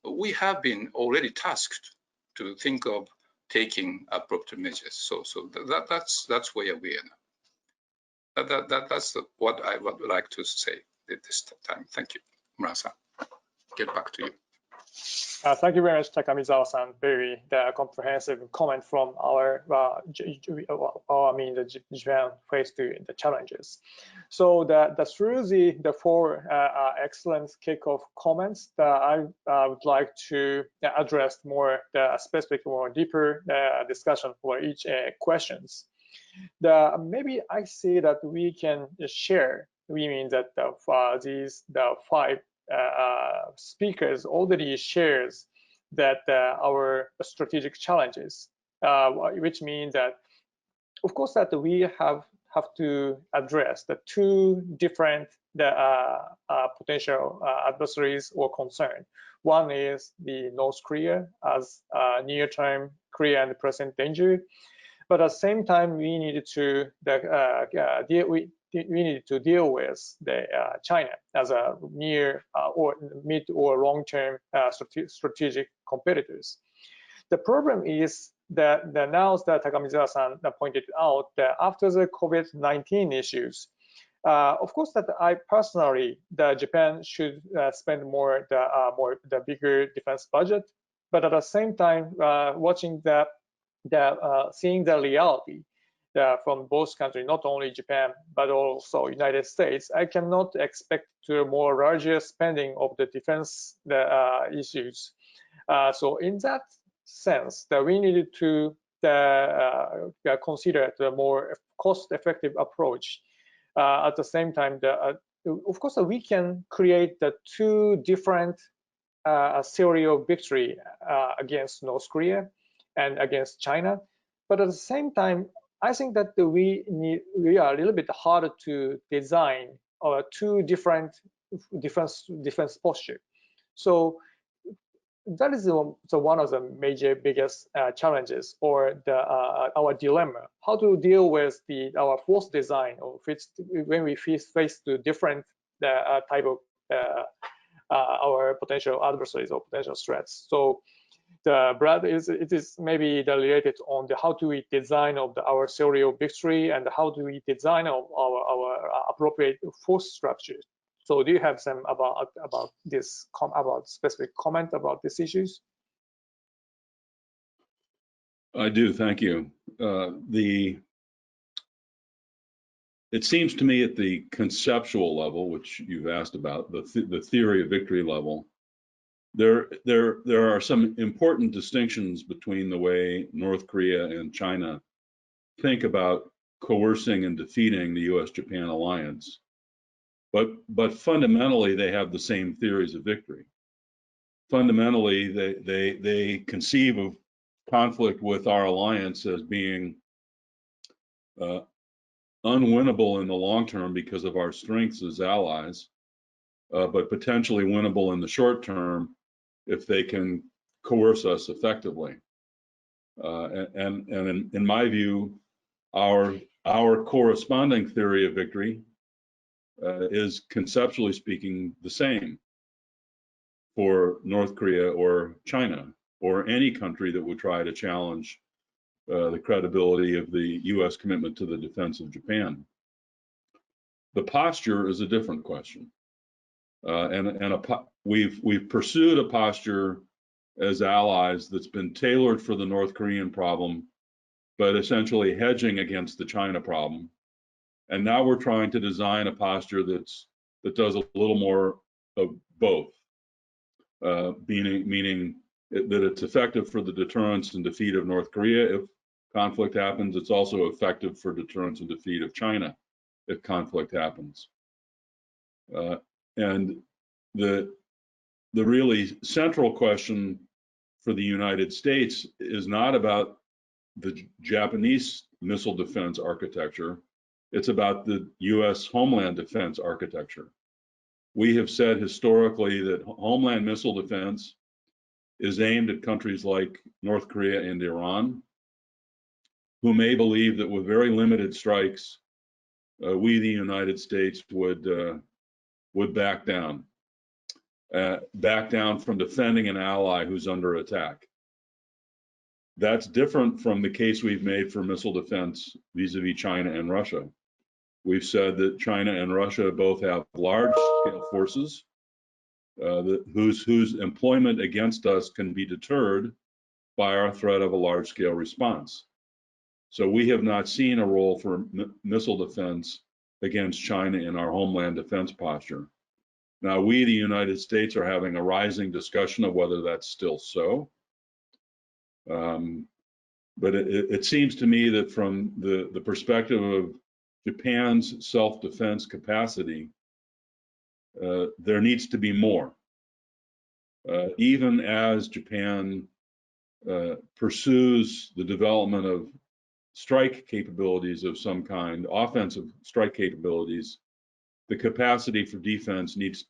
we have been already tasked to think of taking appropriate measures. So that's where we are now. That's what I would like to say at this time. Thank you, Murano-san. Get back to you. Thank you very much, Takamizawa-san. Very comprehensive comment from our, the Japan faced the challenges. So through the four excellent kickoff comments, I would like to address more specific, more deeper discussion for each questions. Maybe I see that we can share. We mean that the five speakers already shares that our strategic challenges, which means that, of course, that we have to address the two different potential adversaries or concern. One is the North Korea as near-term Korea and present danger, but at the same time we need to deal with China as a near or mid or long-term strategic competitors. The problem is that now that Takamizawa-san pointed out, that after the COVID-19 issues, of course, that I personally, that Japan should spend the bigger defense budget, but at the same time, seeing the reality from both countries, not only Japan but also United States, I cannot expect more larger spending of the defense issues. So in that sense, that we needed to consider the more cost-effective approach. At the same time, of course, we can create the two different theory of victory against North Korea and against China. But at the same time, I think that we are a little bit harder to design two different defense posture. So that is one of the biggest challenges, or our dilemma: how to deal with our force design, or when we face the different type of our potential adversaries or potential threats. So it is maybe related on how do we design our theory of victory, and how do we design our appropriate force structure. So do you have some about specific comment about these issues? I do, thank you. It seems to me at the conceptual level, which you've asked about, the theory of victory level, there are some important distinctions between the way North Korea and China think about coercing and defeating the US-Japan alliance. But fundamentally, they have the same theories of victory. Fundamentally, they conceive of conflict with our alliance as being unwinnable in the long term because of our strengths as allies, but potentially winnable in the short term if they can coerce us effectively. And in my view, our corresponding theory of victory is, conceptually speaking, the same for North Korea or China or any country that would try to challenge the credibility of the US commitment to the defense of Japan. The posture is a different question. We've pursued a posture as allies that's been tailored for the North Korean problem, but essentially hedging against the China problem. And now we're trying to design a posture that does a little more of both, meaning that it's effective for the deterrence and defeat of North Korea if conflict happens. It's also effective for deterrence and defeat of China if conflict happens. And the really central question for the United States is not about the Japanese missile defense architecture. It's about the US homeland defense architecture. We have said historically that homeland missile defense is aimed at countries like North Korea and Iran, who may believe that with very limited strikes, we, the United States, would back down from defending an ally who's under attack. That's different from the case we've made for missile defense vis-a-vis China and Russia. We've said that China and Russia both have large-scale forces whose employment against us can be deterred by our threat of a large-scale response. So we have not seen a role for missile defense against China in our homeland defense posture. Now, we, the United States, are having a rising discussion of whether that's still so. But it seems to me that from the perspective of Japan's self-defense capacity, there needs to be more. Even as Japan pursues the development of strike capabilities of some kind, offensive strike capabilities, the capacity for defense needs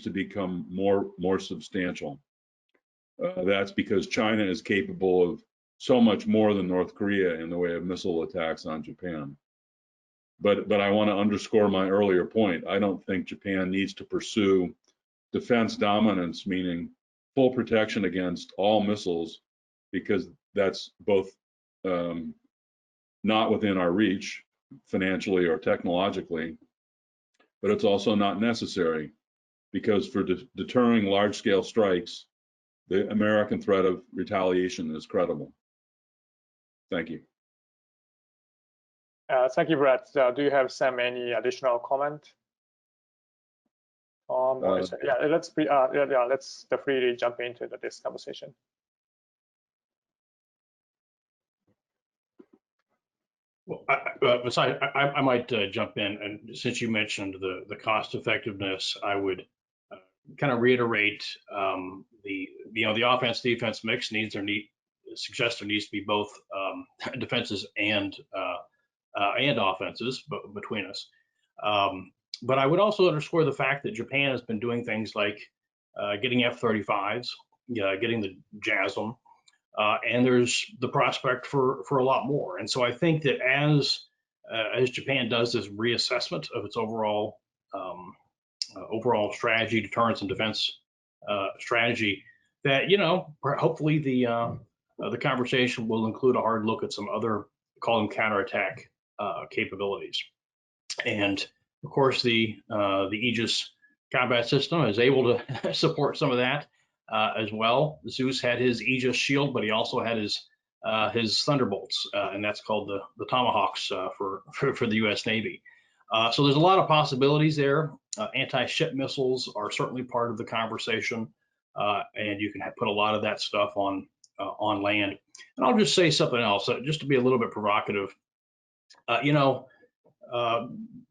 to become more substantial. That's because China is capable of so much more than North Korea in the way of missile attacks on Japan. But I want to underscore my earlier point. I don't think Japan needs to pursue defense dominance, meaning full protection against all missiles, because that's both not within our reach financially or technologically, but it's also not necessary, because for deterring large-scale strikes, the American threat of retaliation is credible. Thank you. Thank you, Brett. Do you have, Sam, any additional comment? Yeah, let's freely jump into this conversation. Well, I might jump in, and since you mentioned the cost effectiveness, I would kind of reiterate the offense defense mix suggests there needs to be both defenses and offenses between us. But I would also underscore the fact that Japan has been doing things like getting F-35s, getting the JASSM, and there's the prospect for a lot more. And so I think that as Japan does this reassessment of its overall strategy, deterrence and defense strategy, that hopefully the conversation will include a hard look at some other, call them counterattack capabilities. And of course, the Aegis combat system is able to support some of that as well. Zeus had his Aegis shield, but he also had his Thunderbolts, and that's called the Tomahawks for the U.S. Navy. So there's a lot of possibilities there. Anti-ship missiles are certainly part of the conversation, and you can put a lot of that stuff on land. And I'll just say something else, just to be a little bit provocative.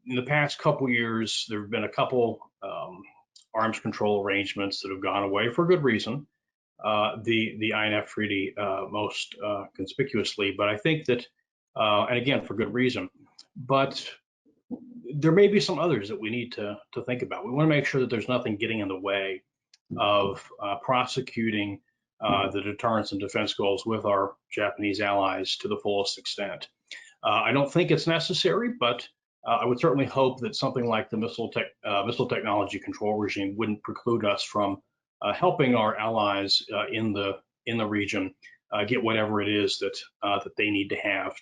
In the past couple years, there have been a couple arms control arrangements that have gone away for good reason. The INF Treaty most conspicuously, but I think that, and again, for good reason, but there may be some others that we need to think about. We want to make sure that there's nothing getting in the way of prosecuting the deterrence and defense goals with our Japanese allies to the fullest extent. I don't think it's necessary, but I would certainly hope that something like the missile technology control regime wouldn't preclude us from helping our allies in the region get whatever it is that they need to have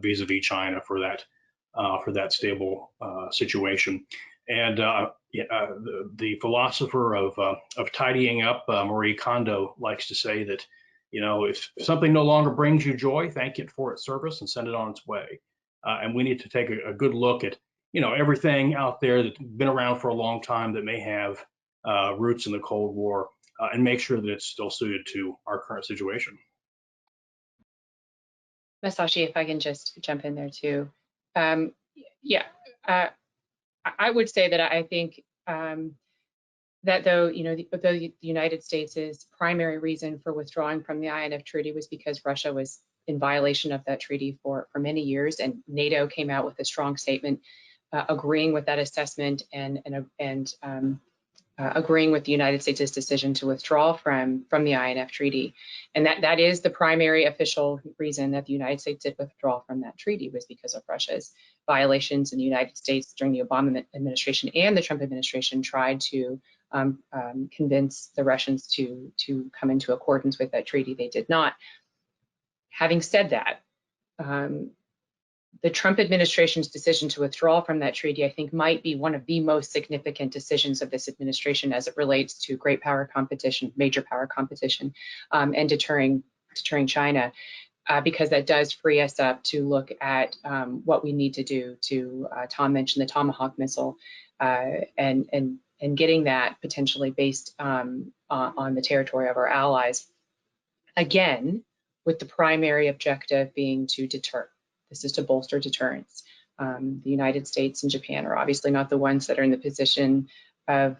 vis-a-vis China for that stable situation. And the philosopher of tidying up, Marie Kondo, likes to say that, if something no longer brings you joy, thank it for its service and send it on its way. And we need to take a good look at, everything out there that's been around for a long time that may have roots in the Cold War, and make sure that it's still suited to our current situation. Masashi, if I can just jump in there too. I would say that I think that though the United States' primary reason for withdrawing from the INF Treaty was because Russia was in violation of that treaty for many years, and NATO came out with a strong statement agreeing with that assessment and agreeing with the United States' decision to withdraw from the INF Treaty. And that is the primary official reason that the United States did withdraw from that treaty, was because of Russia's violations. In the United States during the Obama administration and the Trump administration tried to convince the Russians to come into accordance with that treaty. They did not. Having said that, the Trump administration's decision to withdraw from that treaty, I think, might be one of the most significant decisions of this administration as it relates to great power competition, major power competition, and deterring China, because that does free us up to look at what we need to do to, Tom mentioned the Tomahawk missile, and getting that potentially based on the territory of our allies, again, with the primary objective being to deter. This is to bolster deterrence. The United States and Japan are obviously not the ones that are in the position of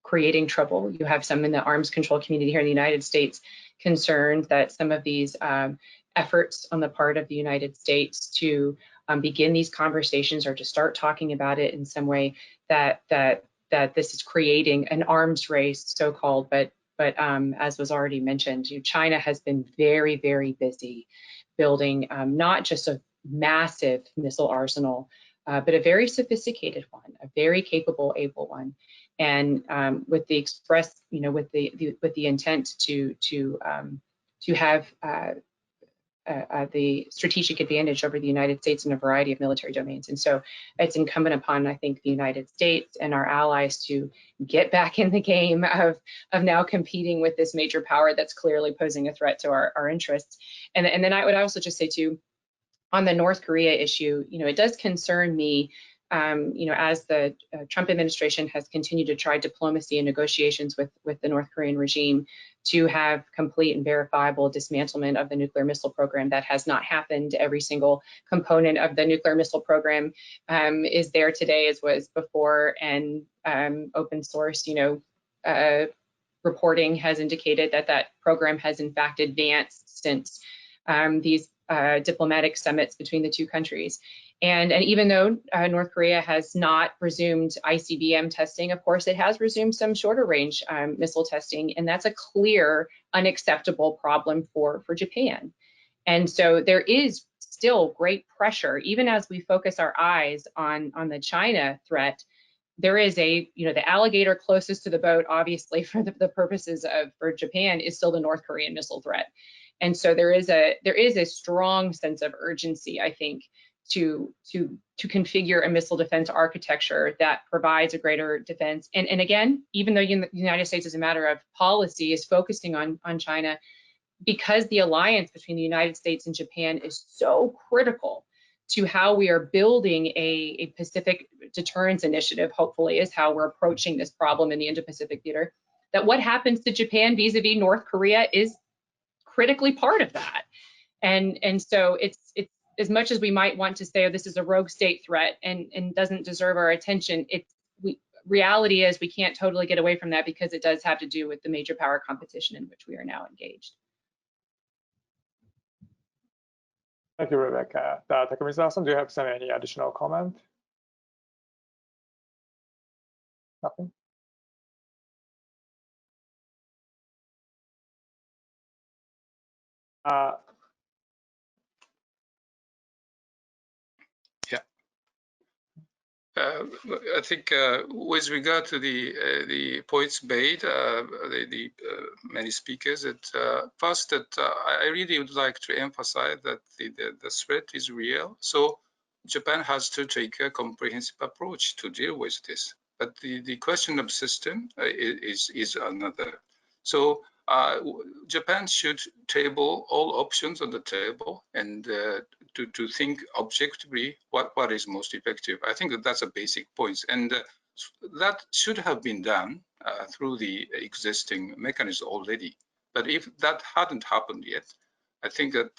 creating trouble. You have some in the arms control community here in the United States concerned that some of these efforts on the part of the United States to begin these conversations or to start talking about it in some way that this is creating an arms race, so-called, but as was already mentioned, China has been very, very busy building not just a massive missile arsenal but a very sophisticated one, a very capable, able one, and with the express, with the intent to have the strategic advantage over the United States in a variety of military domains. And so it's incumbent upon, I think, the United States and our allies to get back in the game of now competing with this major power that's clearly posing a threat to our interests. And then I would also just say too, on the North Korea issue, it does concern me, as the Trump administration has continued to try diplomacy and negotiations with the North Korean regime to have complete and verifiable dismantlement of the nuclear missile program. That has not happened. Every single component of the nuclear missile program is there today as was before, and open source, reporting has indicated that program has in fact advanced since these diplomatic summits between the two countries. And even though North Korea has not resumed ICBM testing, of course, it has resumed some shorter range missile testing, and that's a clear, unacceptable problem for Japan. And so there is still great pressure, even as we focus our eyes on the China threat. There is the alligator closest to the boat, obviously, for the purposes for Japan, is still the North Korean missile threat. And so there is a strong sense of urgency, I think, to configure a missile defense architecture that provides a greater defense. And again, even though the United States, as a matter of policy, is focusing on China, because the alliance between the United States and Japan is so critical to how we are building a Pacific deterrence initiative, hopefully, is how we're approaching this problem in the Indo-Pacific theater, that what happens to Japan vis-a-vis North Korea is critically part of that. And so it's as much as we might want to say, oh, this is a rogue state threat and doesn't deserve our attention, reality is we can't totally get away from that, because it does have to do with the major power competition in which we are now engaged. Thank you, Rebecca. Takamiza-san, do you have any additional comment? Nothing? I think with regard to the points made, the many speakers, first that I really would like to emphasize that the threat is real. So Japan has to take a comprehensive approach to deal with this. But the question of system is another. So Japan should table all options on the table and to think objectively what is most effective. I think that's a basic point, and that should have been done through the existing mechanism already. But if that hadn't happened yet, I think that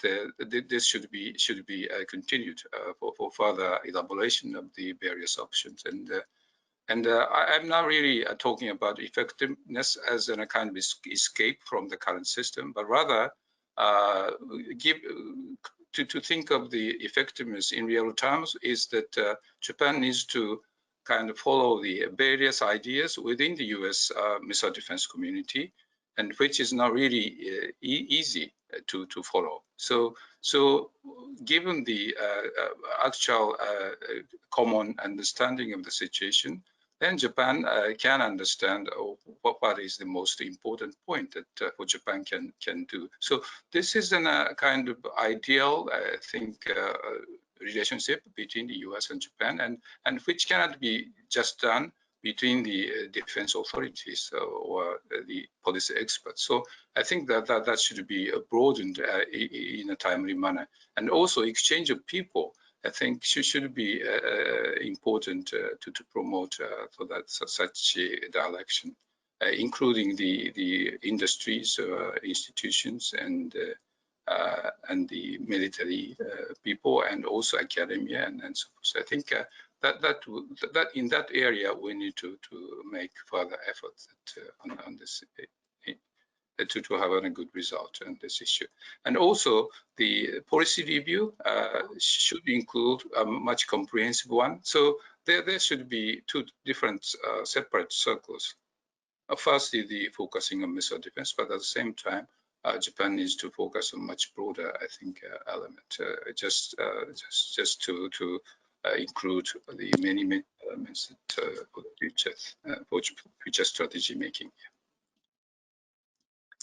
this should be continued for further elaboration of the various options. And I'm not really talking about effectiveness as a kind of escape from the current system, but rather to think of the effectiveness in real terms is that Japan needs to kind of follow the various ideas within the US missile defense community, and which is not really easy to follow. So given the actual common understanding of the situation, then Japan can understand what is the most important point that what Japan can do. So this is a kind of ideal, I think, relationship between the US and Japan, and which cannot be just done between the defense authorities or the policy experts. So I think that should be broadened in a timely manner. And also exchange of people, I think should be important to promote for that such a direction, including the industries, institutions, and the military people, and also academia and so forth. So I think that in that area we need to make further efforts on this. To have a good result on this issue. And also the policy review should include a much comprehensive one. So there should be two different separate circles. Firstly, the focusing on missile defense, but at the same time, Japan needs to focus on much broader, I think, element, just to include the many elements that for future strategy making.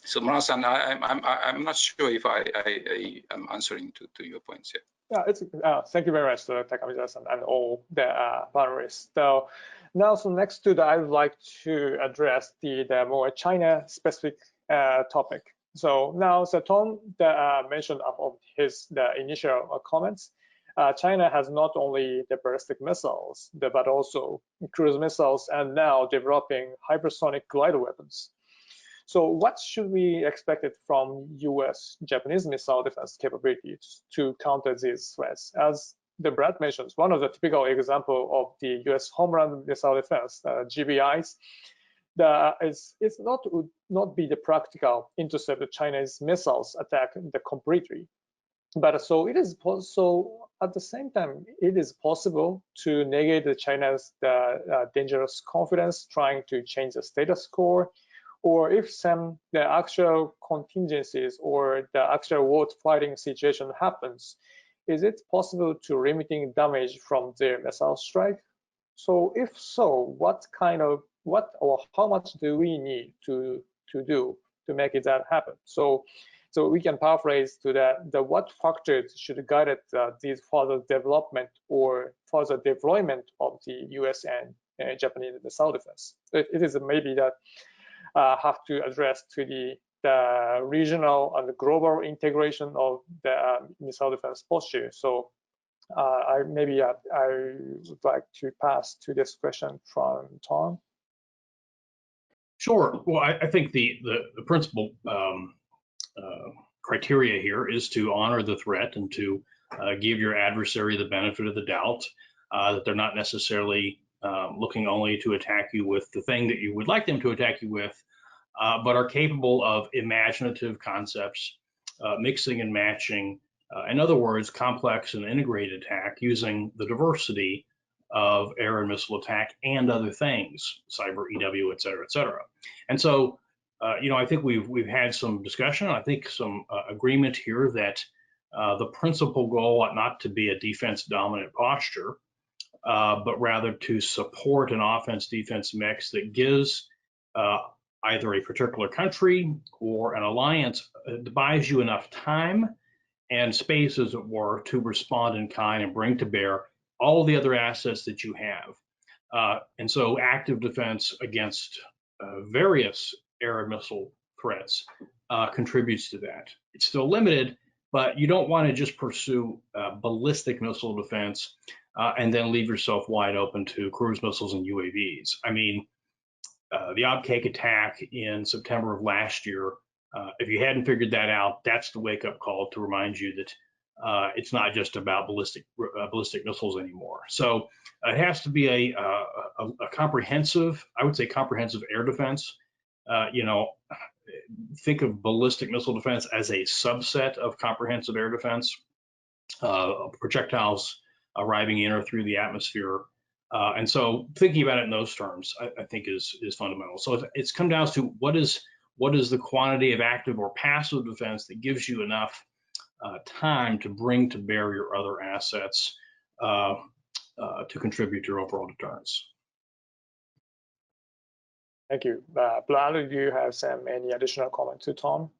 So Murano-san, I'm not sure if I am answering to your points here. Yeah, it's thank you very much, Takamichi-san, and all the panelists. So now, next to that, I would like to address the more China-specific topic. So now, Tom mentioned of the initial comments. China has not only the ballistic missiles, but also cruise missiles, and now developing hypersonic glider weapons. So what should we expect from US-Japanese missile defense capabilities to counter these threats? As Brad mentions, one of the typical example of the US homeland missile defense, GBIs, would not be the practical intercept the Chinese missiles attack completely. But so it is so at the same time, it is possible to negate the China's dangerous confidence trying to change the status quo, or if the actual contingencies or the actual war fighting situation happens, is it possible to limiting damage from their missile strike? So if so, what or how much do we need to do to make that happen? So we can paraphrase to that, what factors should guide these further development or further deployment of the US and Japanese missile defense? It is maybe that have to address to the regional and the global integration of the missile defense posture. So I would like to pass to this question from Tom. Sure. Well, I think the principal criteria here is to honor the threat and to give your adversary the benefit of the doubt that they're not necessarily looking only to attack you with the thing that you would like them to attack you with, but are capable of imaginative concepts, mixing and matching. In other words, complex and integrated attack using the diversity of air and missile attack and other things, cyber, EW, et cetera, et cetera. And so, I think we've had some discussion. I think some agreement here that the principal goal ought not to be a defense dominant posture, but rather to support an offense-defense mix that gives either a particular country or an alliance buys you enough time and space, as it were, to respond in kind and bring to bear all the other assets that you have. And so active defense against various air and missile threats contributes to that. It's still limited, but you don't want to just pursue ballistic missile defense and then leave yourself wide open to cruise missiles and UAVs. I mean, the Obcake attack in September of last year, if you hadn't figured that out, that's the wake-up call to remind you that it's not just about ballistic missiles anymore. So it has to be a comprehensive, I would say comprehensive air defense. Think of ballistic missile defense as a subset of comprehensive air defense, projectiles arriving in or through the atmosphere. And so thinking about it in those terms, I think is fundamental. So it's come down to what is the quantity of active or passive defense that gives you enough time to bring to bear your other assets to contribute to your overall deterrence. Thank you. Brad, do you have any additional comment to Tom?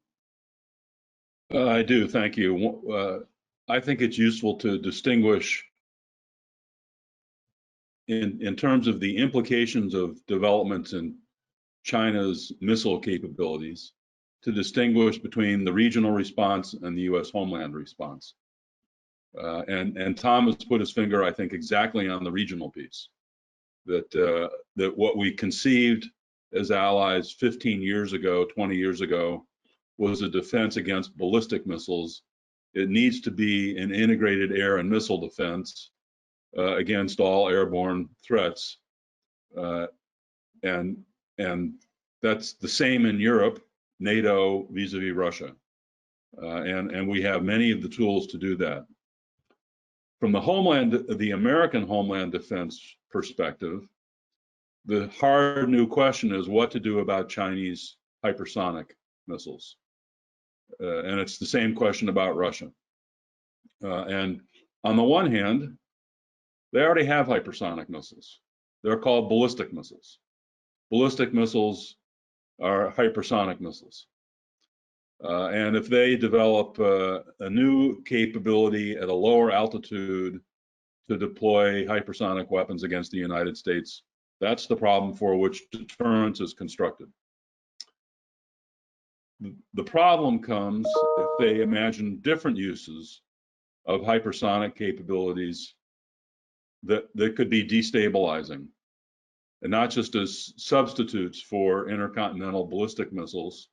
I do, thank you. I think it's useful to distinguish in terms of the implications of developments in China's missile capabilities, to distinguish between the regional response and the U.S. homeland response. And Tom has put his finger, I think, exactly on the regional piece. That what we conceived as allies 15 years ago, 20 years ago, was a defense against ballistic missiles. It needs to be an integrated air and missile defense against all airborne threats. And that's the same in Europe, NATO vis-a-vis Russia. And we have many of the tools to do that. From the American homeland defense perspective, the hard new question is what to do about Chinese hypersonic missiles. And it's the same question about Russia. And on the one hand, They already have hypersonic missiles. They're called ballistic missiles. Ballistic missiles are hypersonic missiles. And if they develop a new capability at a lower altitude to deploy hypersonic weapons against the United States, that's the problem for which deterrence is constructed. The problem comes if they imagine different uses of hypersonic capabilities that could be destabilizing, and not just as substitutes for intercontinental ballistic missiles,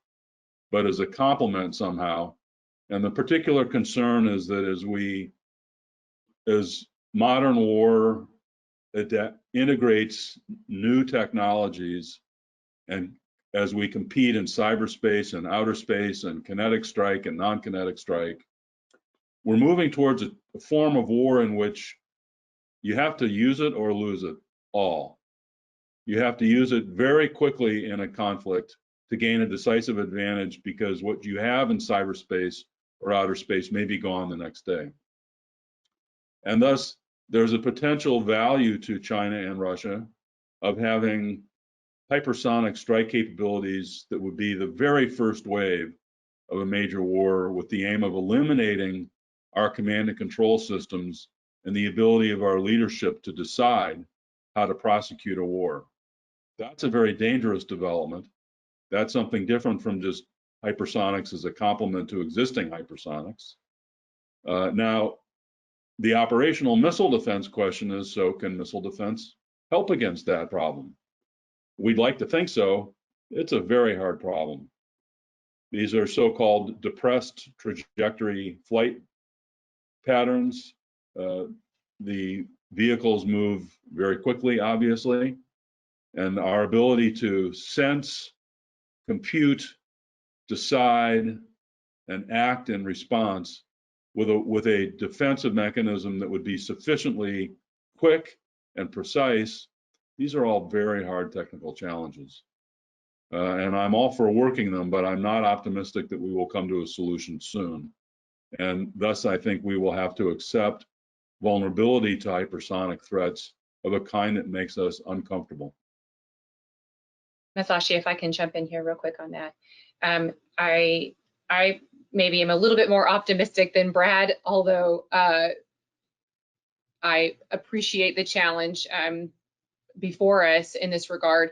but as a complement somehow. And the particular concern is that as modern war integrates new technologies, and as we compete in cyberspace and outer space and kinetic strike and non-kinetic strike, we're moving towards a form of war in which you have to use it or lose it all. You have to use it very quickly in a conflict to gain a decisive advantage, because what you have in cyberspace or outer space may be gone the next day. And thus, there's a potential value to China and Russia of having hypersonic strike capabilities that would be the very first wave of a major war, with the aim of eliminating our command and control systems and the ability of our leadership to decide how to prosecute a war. That's a very dangerous development. That's something different from just hypersonics as a complement to existing hypersonics. Now, the operational missile defense question is, so can missile defense help against that problem? We'd like to think so. It's a very hard problem. These are so-called depressed trajectory flight patterns. The vehicles move very quickly, obviously, and our ability to sense, compute, decide, and act in response with a defensive mechanism that would be sufficiently quick and precise, these are all very hard technical challenges. And I'm all for working them, but I'm not optimistic that we will come to a solution soon. And thus, I think we will have to accept vulnerability to hypersonic threats of a kind that makes us uncomfortable. Masashi, if I can jump in here real quick on that. I maybe am a little bit more optimistic than Brad, although I appreciate the challenge before us in this regard.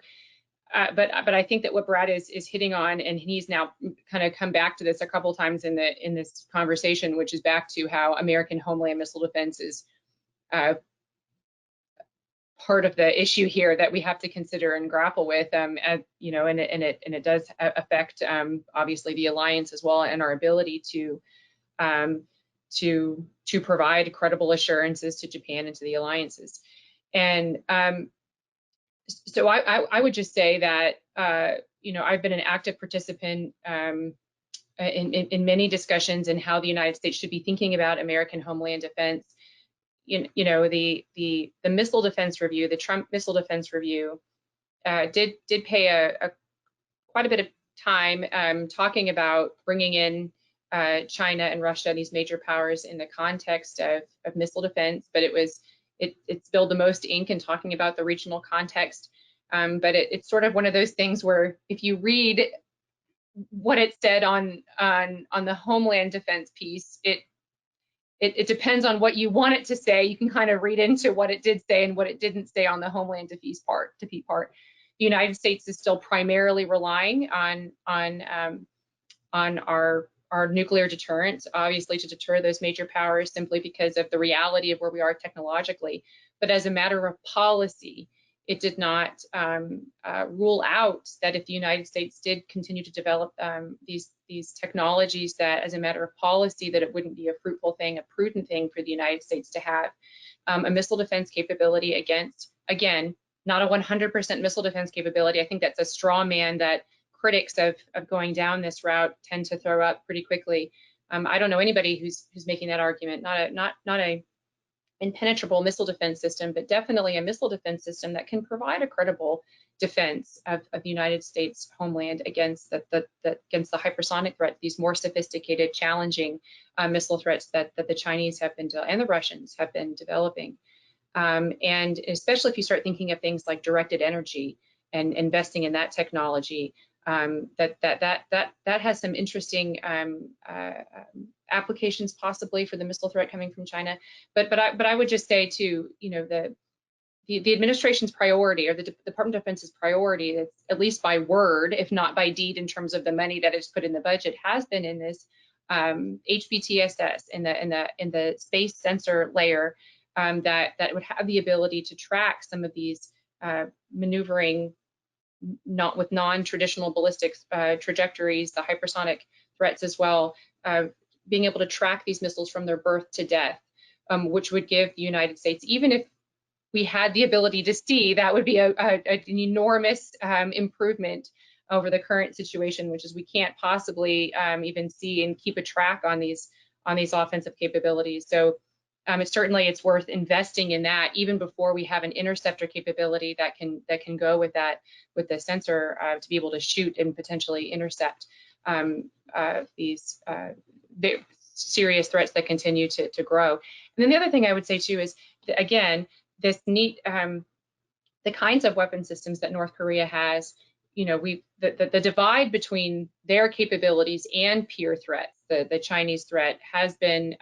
But I think that what Brad is hitting on, and he's now kind of come back to this a couple times in this conversation, which is back to how American homeland missile defense is part of the issue here that we have to consider and grapple with, you know, and it does affect obviously the alliance as well, and our ability to provide credible assurances to Japan and to the alliances. And so I would just say that you know, I've been an active participant in many discussions in how the United States should be thinking about American homeland defense. You know, the missile defense review, the Trump missile defense review, did pay quite a bit of time talking about bringing in China and Russia, these major powers, in the context of missile defense. But it spilled the most ink in talking about the regional context. But it's sort of one of those things where if you read what it said on the homeland defense piece, it depends on what you want it to say. You can kind of read into what it did say and what it didn't say on the homeland defense part. The United States is still primarily relying on our nuclear deterrence, obviously, to deter those major powers, simply because of the reality of where we are technologically. But as a matter of policy, it did not rule out that if the United States did continue to develop these technologies, that as a matter of policy, that it wouldn't be a fruitful thing, a prudent thing for the United States to have a missile defense capability against, again, not a 100% missile defense capability. I think that's a straw man that critics of going down this route tend to throw up pretty quickly. I don't know anybody who's making that argument. Not a impenetrable missile defense system, but definitely a missile defense system that can provide a credible defense of the United States homeland against the hypersonic threat, these more sophisticated, challenging missile threats that the Chinese have been, and the Russians have been developing. And especially if you start thinking of things like directed energy and investing in that technology, that has some interesting applications possibly for the missile threat coming from China. But I would just say too, you know, the administration's priority, or the Department of Defense's priority, that's at least by word, if not by deed, in terms of the money that is put in the budget, has been in this HBTSS, in the space sensor layer, that would have the ability to track some of these maneuvering not with non-traditional ballistic trajectories, the hypersonic threats as well, being able to track these missiles from their birth to death, which would give the United States, even if we had the ability to see, that would be an enormous improvement over the current situation, which is we can't possibly even see and keep a track on these offensive capabilities. So it's worth investing in that even before we have an interceptor capability that can go with the sensor to be able to shoot and potentially intercept these serious threats that continue to grow. And then the other thing I would say too is, again, this neat the kinds of weapon systems that North Korea has. You know, the divide between their capabilities and peer threats, the Chinese threat, has been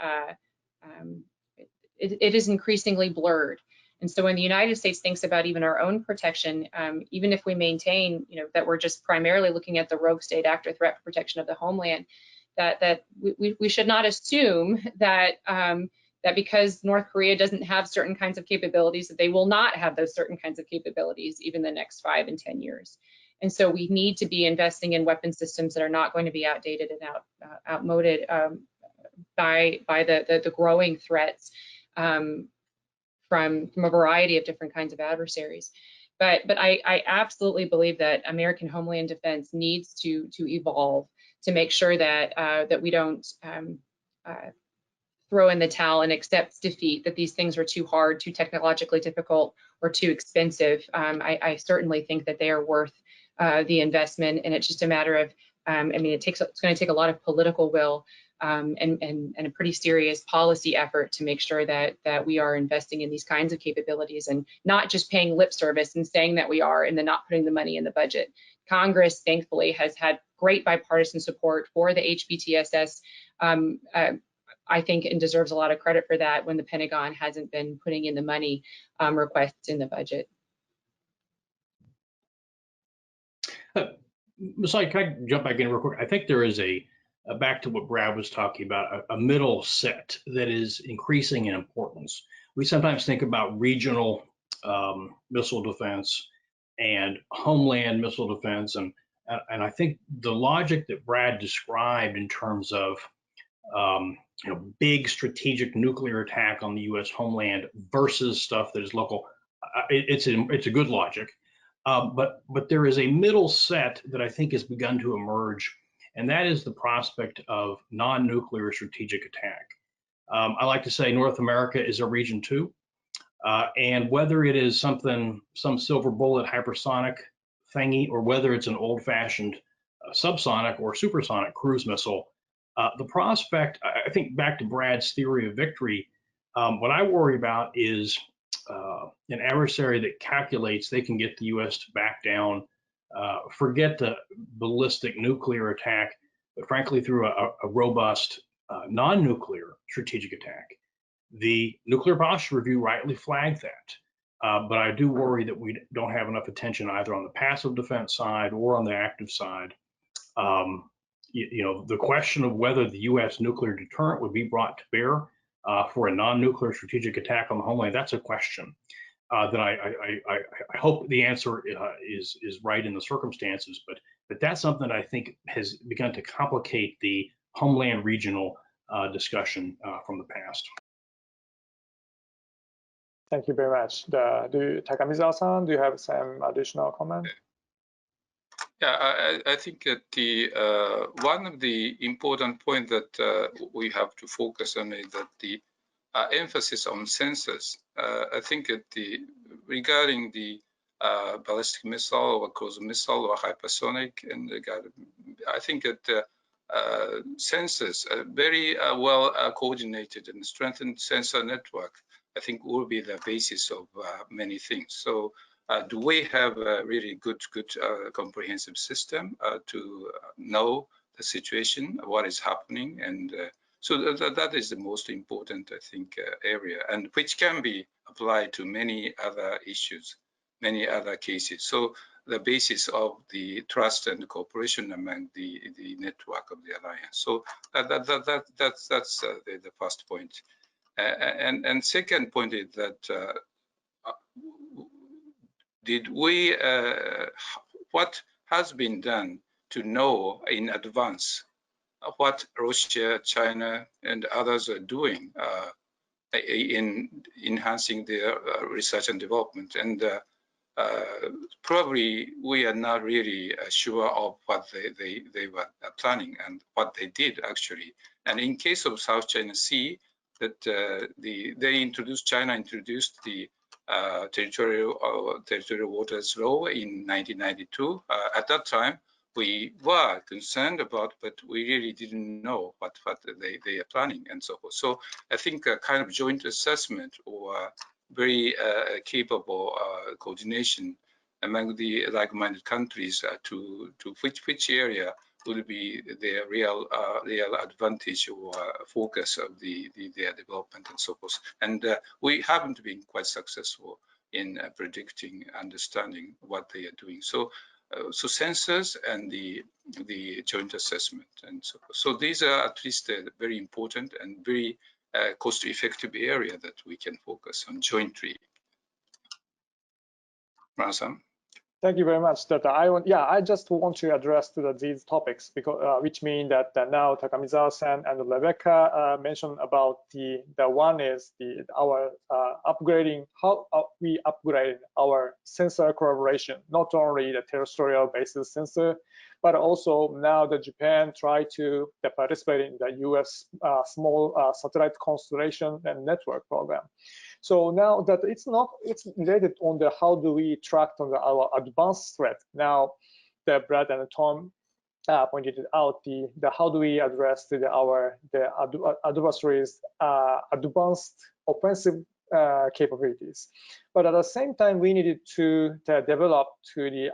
it is increasingly blurred. And so when the United States thinks about even our own protection, even if we maintain, you know, that we're just primarily looking at the rogue state actor threat for protection of the homeland, that we should not assume that that because North Korea doesn't have certain kinds of capabilities, that they will not have those certain kinds of capabilities even the next 5 and 10 years. And so we need to be investing in weapon systems that are not going to be outdated and outmoded by the growing threats from a variety of different kinds of adversaries. But I absolutely believe that American Homeland Defense needs to evolve to make sure that that we don't throw in the towel and accept defeat, that these things are too hard, too technologically difficult, or too expensive. I certainly think that they are worth the investment, and it's just a matter of, I mean, it's going to take a lot of political will and a pretty serious policy effort to make sure that we are investing in these kinds of capabilities and not just paying lip service and saying that we are and then not putting the money in the budget. Congress, thankfully, has had great bipartisan support for the HBTSS. I think, and deserves a lot of credit for that, when the Pentagon hasn't been putting in the money requests in the budget. Masashi, can I jump back in real quick? I think there is back to what Brad was talking about, a middle set that is increasing in importance. We sometimes think about regional missile defense and homeland missile defense, and I think the logic that Brad described in terms of you know, big strategic nuclear attack on the U.S. homeland versus stuff that is local, it's a good logic. But there is a middle set that I think has begun to emerge, and that is the prospect of non-nuclear strategic attack. I like to say North America is a region too, and whether it is some silver bullet hypersonic thingy, or whether it's an old-fashioned subsonic or supersonic cruise missile, the prospect, I think, back to Brad's theory of victory, what I worry about is an adversary that calculates they can get the U.S. to back down, forget the ballistic nuclear attack, but frankly through a robust non-nuclear strategic attack. The Nuclear Posture Review rightly flagged that, but I do worry that we don't have enough attention either on the passive defense side or on the active side. You know, the question of whether the U.S. nuclear deterrent would be brought to bear for a non-nuclear strategic attack on the homeland, that's a question that I hope the answer is right in the circumstances, but that's something that I think has begun to complicate the homeland regional discussion from the past. Thank you very much. Takamizawa-san, do you have some additional comment? Yeah, I think that the one of the important points that we have to focus on is that the emphasis on sensors. I think that regarding the ballistic missile or cruise missile or hypersonic, and I think that sensors are very well coordinated and strengthened sensor network I think will be the basis of many things. So do we have a really good comprehensive system to know the situation, what is happening, and so that is the most important, I think, area, and which can be applied to many other issues, many other cases. So the basis of the trust and cooperation among the network of the alliance. So that's the first point. And second point is that what has been done to know in advance what Russia, China, and others are doing in enhancing their research and development. And probably we are not really sure of what they were planning and what they did actually. And in case of South China Sea, that China introduced the territorial waters law in 1992. At that time, we were concerned about, but we really didn't know what they are planning and so forth. So I think a kind of joint assessment or very capable coordination among the like-minded countries to which area will be their real advantage or focus of their development and so forth. And we haven't been quite successful in predicting, understanding what they are doing. So sensors and the joint assessment and so forth. So these are at least very important and very cost-effective area that we can focus on jointly. Murano-san? Thank you very much. I just want to address these topics because which mean that now Takamizawa-san and Rebecca mentioned about the one is our upgrading, how we upgrade our sensor collaboration, not only the terrestrial basis sensor, but also now that Japan try to participate in the US small satellite constellation and network program. So now that it's related on the how do we track on our advanced threat. Now, Brad and Tom pointed out the how do we address the adversaries' advanced offensive capabilities. But at the same time, we needed to develop the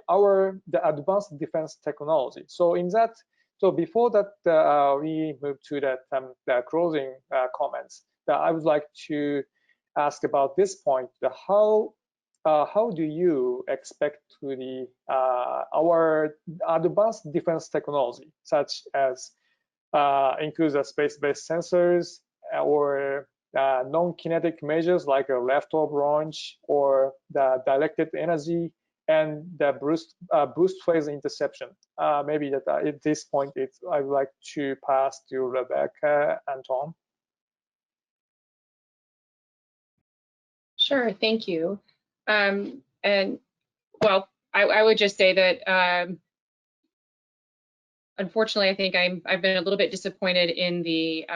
advanced defense technology. So in that, so before that, we move to the closing comments. I would like to ask about this point: how do you expect to our advanced defense technology, such as includes space-based sensors or non-kinetic measures like a leftover launch or the directed energy and the boost phase interception? Maybe that at this point, I would like to pass to Rebecca and Tom. Sure, thank you. And well, I would just say that unfortunately, I think I've been a little bit disappointed in the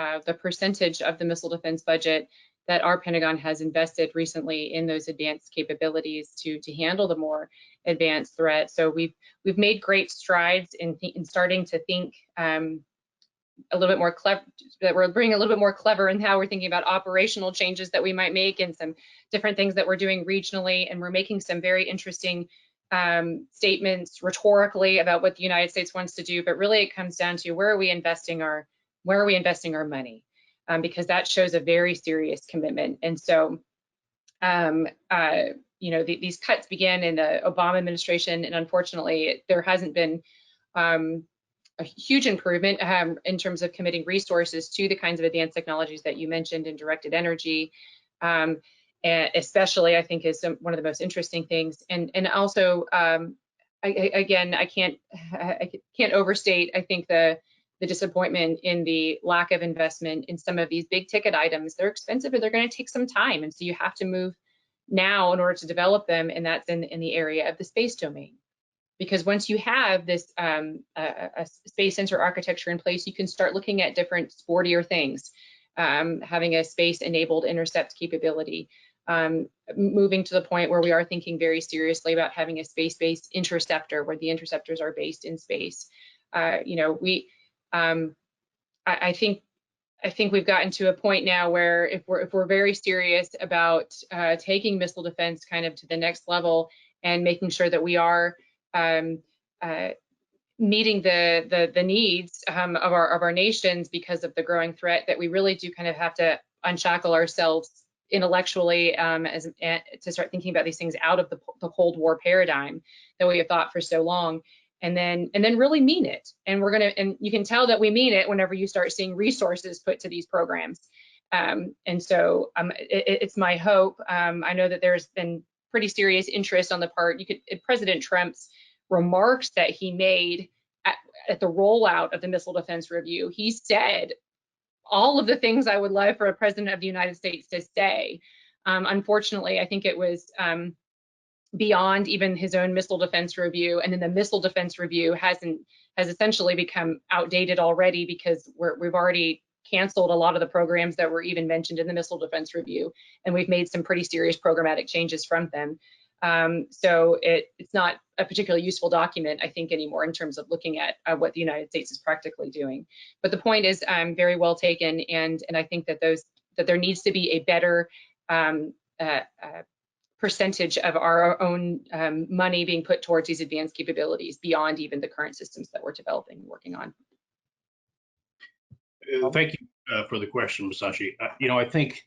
percentage of the missile defense budget that our Pentagon has invested recently in those advanced capabilities to handle the more advanced threats. So we've made great strides in starting to think a little bit more clever, that we're being a little bit more clever in how we're thinking about operational changes that we might make and some different things that we're doing regionally. And we're making some very interesting statements rhetorically about what the United States wants to do, but really it comes down to where are we investing our money, because that shows a very serious commitment. And so, you know, these cuts began in the Obama administration, and unfortunately, there hasn't been a huge improvement in terms of committing resources to the kinds of advanced technologies that you mentioned in directed energy. And especially, I think, is one of the most interesting things. And also, again, I can't overstate, I think, the disappointment in the lack of investment in some of these big ticket items. They're expensive, and they're going to take some time. And so you have to move now in order to develop them, and that's in the area of the space domain. Because once you have this a space sensor architecture in place, you can start looking at different sportier things, having a space-enabled intercept capability, moving to the point where we are thinking very seriously about having a space-based interceptor, where the interceptors are based in space. You know, I think I think we've gotten to a point now where if we're very serious about taking missile defense kind of to the next level and making sure that we are meeting the needs of our nations because of the growing threat, that we really do kind of have to unshackle ourselves intellectually to start thinking about these things out of the Cold War paradigm that we have thought for so long, and then really mean it. And and you can tell that we mean it whenever you start seeing resources put to these programs. And so it's my hope. I know that there's been pretty serious interest on the part. President Trump's remarks that he made at the rollout of the Missile Defense Review, he said all of the things I would love for a president of the United States to say. Unfortunately, I think it was beyond even his own Missile Defense Review, and then the Missile Defense Review has essentially become outdated already, because we've already canceled a lot of the programs that were even mentioned in the Missile Defense Review, and we've made some pretty serious programmatic changes from them. So it's not a particularly useful document, I think, anymore in terms of looking at what the United States is practically doing. But the point is very well taken, and I think that there needs to be a better percentage of our own money being put towards these advanced capabilities beyond even the current systems that we're developing and working on. Thank you for the question, Masashi. I think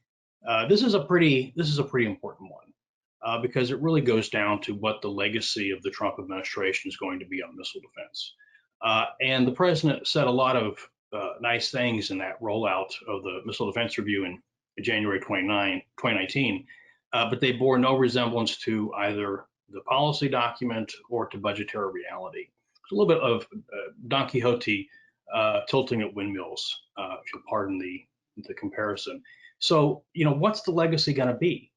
this is a pretty important one because it really goes down to what the legacy of the Trump administration is going to be on missile defense. And the president said a lot of nice things in that rollout of the Missile Defense Review in January 2019, but they bore no resemblance to either the policy document or to budgetary reality. It's a little bit of Don Quixote tilting at windmills, if you'll pardon the comparison. So, what's the legacy going to be?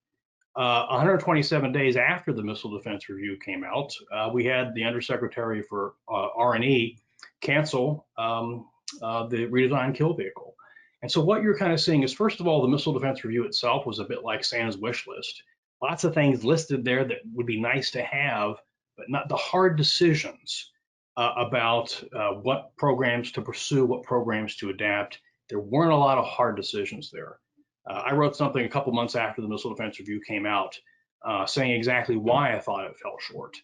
127 days after the Missile Defense Review came out, we had the Undersecretary for R&E cancel the redesigned kill vehicle. And so what you're kind of seeing is, first of all, the Missile Defense Review itself was a bit like Santa's wish list. Lots of things listed there that would be nice to have, but not the hard decisions about what programs to pursue, what programs to adapt. There weren't a lot of hard decisions there. I wrote something a couple months after the Missile Defense Review came out saying exactly why I thought it fell short,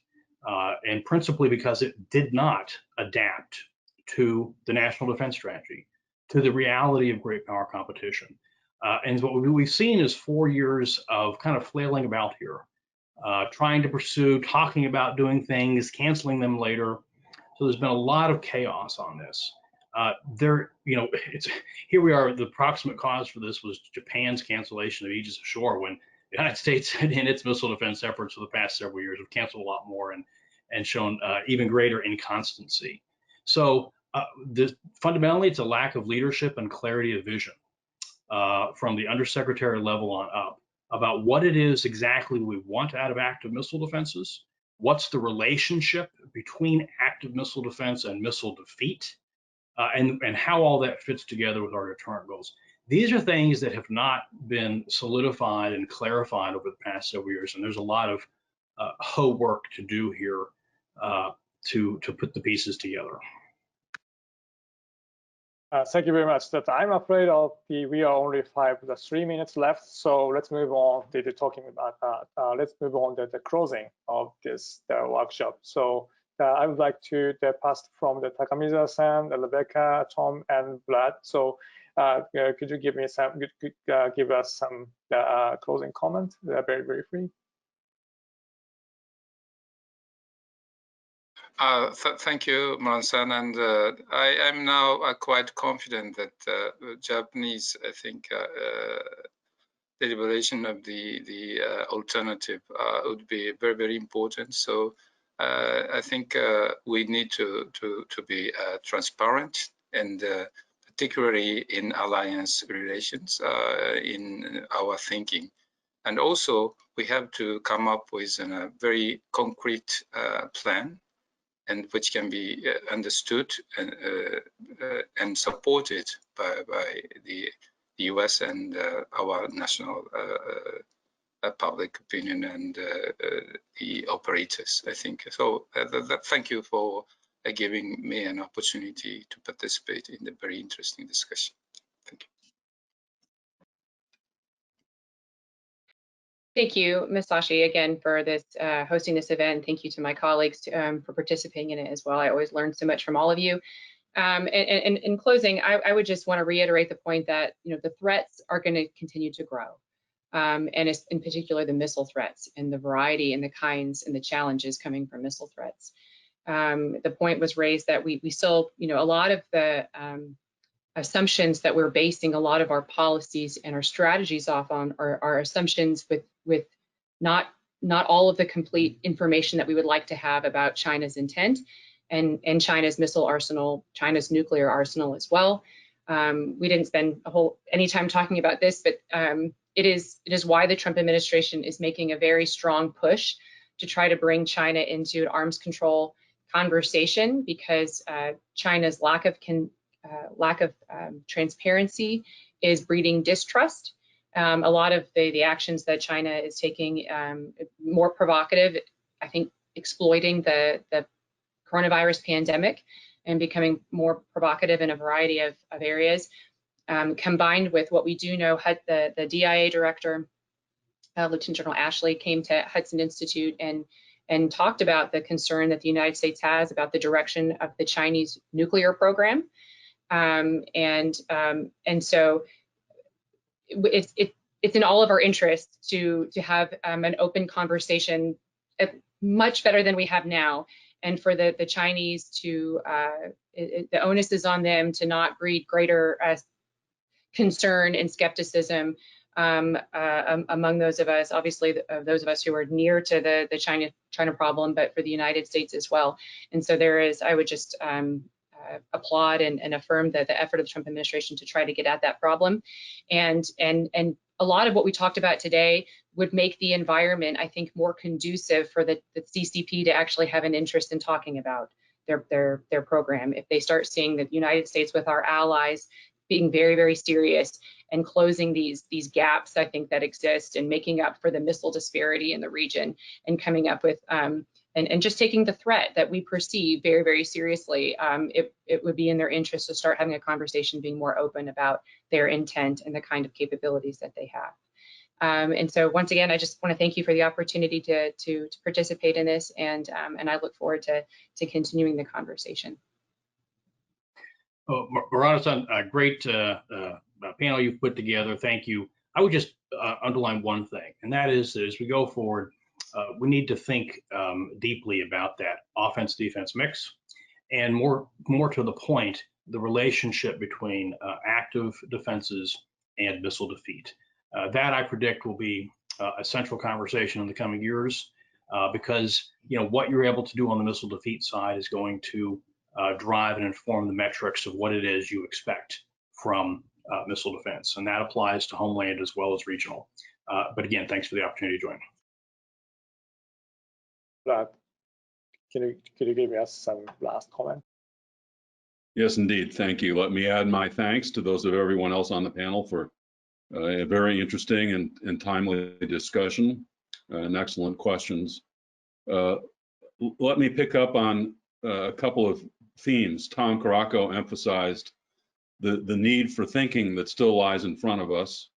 and principally because it did not adapt to the national defense strategy, to the reality of great power competition. And what we've seen is 4 years of kind of flailing about here, trying to pursue, talking about doing things, canceling them later. So there's been a lot of chaos on this. Here we are. The proximate cause for this was Japan's cancellation of Aegis Ashore, when the United States, in its missile defense efforts for the past several years, have canceled a lot more and shown even greater inconstancy. So fundamentally, it's a lack of leadership and clarity of vision from the undersecretary level on up about what it is exactly we want out of active missile defenses. What's the relationship between active missile defense and missile defeat, and how all that fits together with our deterrent goals. These are things that have not been solidified and clarified over the past several years, and there's a lot of work to do here to put the pieces together. Thank you very much. I'm afraid we are only 3 minutes left, so let's move on to talking about that. Let's move on to the closing of this workshop. So I would like to pass from the Takamiya-san, Rebecca, Tom, and Vlad. So could you give us some closing comment, very briefly? Thank you, Murano-san, and I am now quite confident that Japanese, I think, deliberation of the alternative would be very, very important. So I think we need to be transparent, and particularly in alliance relations, in our thinking. And also, we have to come up with a very concrete plan, and which can be understood and supported by the US and our national public opinion and the operators, I think. So thank you for giving me an opportunity to participate in the very interesting discussion. Thank you. Thank you, Masashi, again for this hosting this event. Thank you to my colleagues for participating in it as well. I always learn so much from all of you. And in closing, I would just want to reiterate the point that the threats are going to continue to grow, and it's in particular the missile threats and the variety and the kinds and the challenges coming from missile threats. The point was raised that we still, a lot of the assumptions that we're basing a lot of our policies and our strategies off on are assumptions with not all of the complete information that we would like to have about China's intent and China's missile arsenal, China's nuclear arsenal as well. We didn't spend any time talking about this, but it is why the Trump administration is making a very strong push to try to bring China into an arms control conversation, because China's lack of transparency is breeding distrust. A lot of the actions that China is taking, more provocative, I think, exploiting the coronavirus pandemic and becoming more provocative in a variety of areas, combined with what we do know. The DIA director, Lieutenant General Ashley, came to Hudson Institute and talked about the concern that the United States has about the direction of the Chinese nuclear program. And so it's in all of our interests to have an open conversation, much better than we have now, and for the Chinese to the onus is on them to not breed greater concern and skepticism among those of us, obviously those of us who are near to the China problem, but for the United States as well. And so I would just applaud and affirm the effort of the Trump administration to try to get at that problem. And a lot of what we talked about today would make the environment, I think, more conducive for the CCP to actually have an interest in talking about their program. If they start seeing the United States with our allies being very, very serious and closing these gaps, I think, that exist, and making up for the missile disparity in the region, and coming up with and just taking the threat that we perceive very, very seriously, it would be in their interest to start having a conversation, being more open about their intent and the kind of capabilities that they have. And so once again, I just want to thank you for the opportunity to participate in this, and I look forward to continuing the conversation. Oh, Murano-san, a great panel you've put together. Thank you. I would just underline one thing, and that is that as we go forward, we need to think deeply about that offense-defense mix, and more to the point, the relationship between active defenses and missile defeat. That, I predict, will be a central conversation in the coming years, because what you're able to do on the missile defeat side is going to drive and inform the metrics of what it is you expect from missile defense, and that applies to homeland as well as regional. But again, thanks for the opportunity to join. Can you give us some last comment? Yes, indeed. Thank you. Let me add my thanks to those of everyone else on the panel for a very interesting and timely discussion and excellent questions. Let me pick up on a couple of themes. Tom Caraco emphasized the need for thinking that still lies in front of us,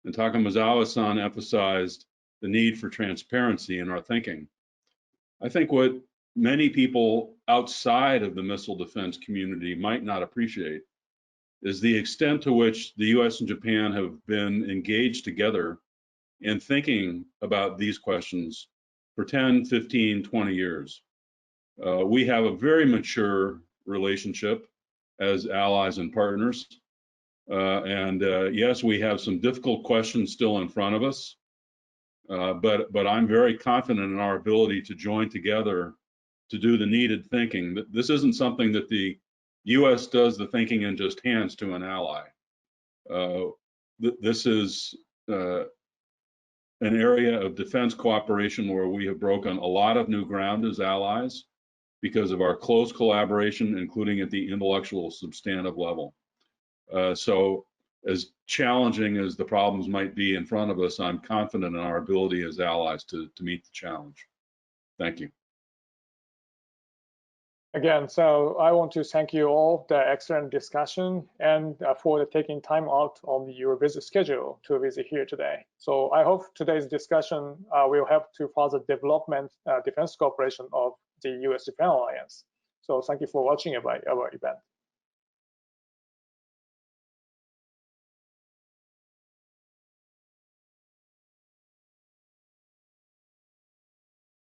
and Takamazawa-san emphasized the need for transparency in our thinking. I think what many people outside of the missile defense community might not appreciate is the extent to which the US and Japan have been engaged together in thinking about these questions for 10, 15, 20 years. We have a very mature relationship as allies and partners. Yes, we have some difficult questions still in front of us, but I'm very confident in our ability to join together to do the needed thinking. This isn't something that the US does the thinking and just hands to an ally. This is an area of defense cooperation where we have broken a lot of new ground as allies because of our close collaboration, including at the intellectual substantive level. So as challenging as the problems might be in front of us, I'm confident in our ability as allies to meet the challenge. Thank you. Again, so I want to thank you all the excellent discussion and for taking time out on your busy schedule to visit here today. So I hope today's discussion will help to further development defense cooperation of the US-Japan alliance. So thank you for watching our event.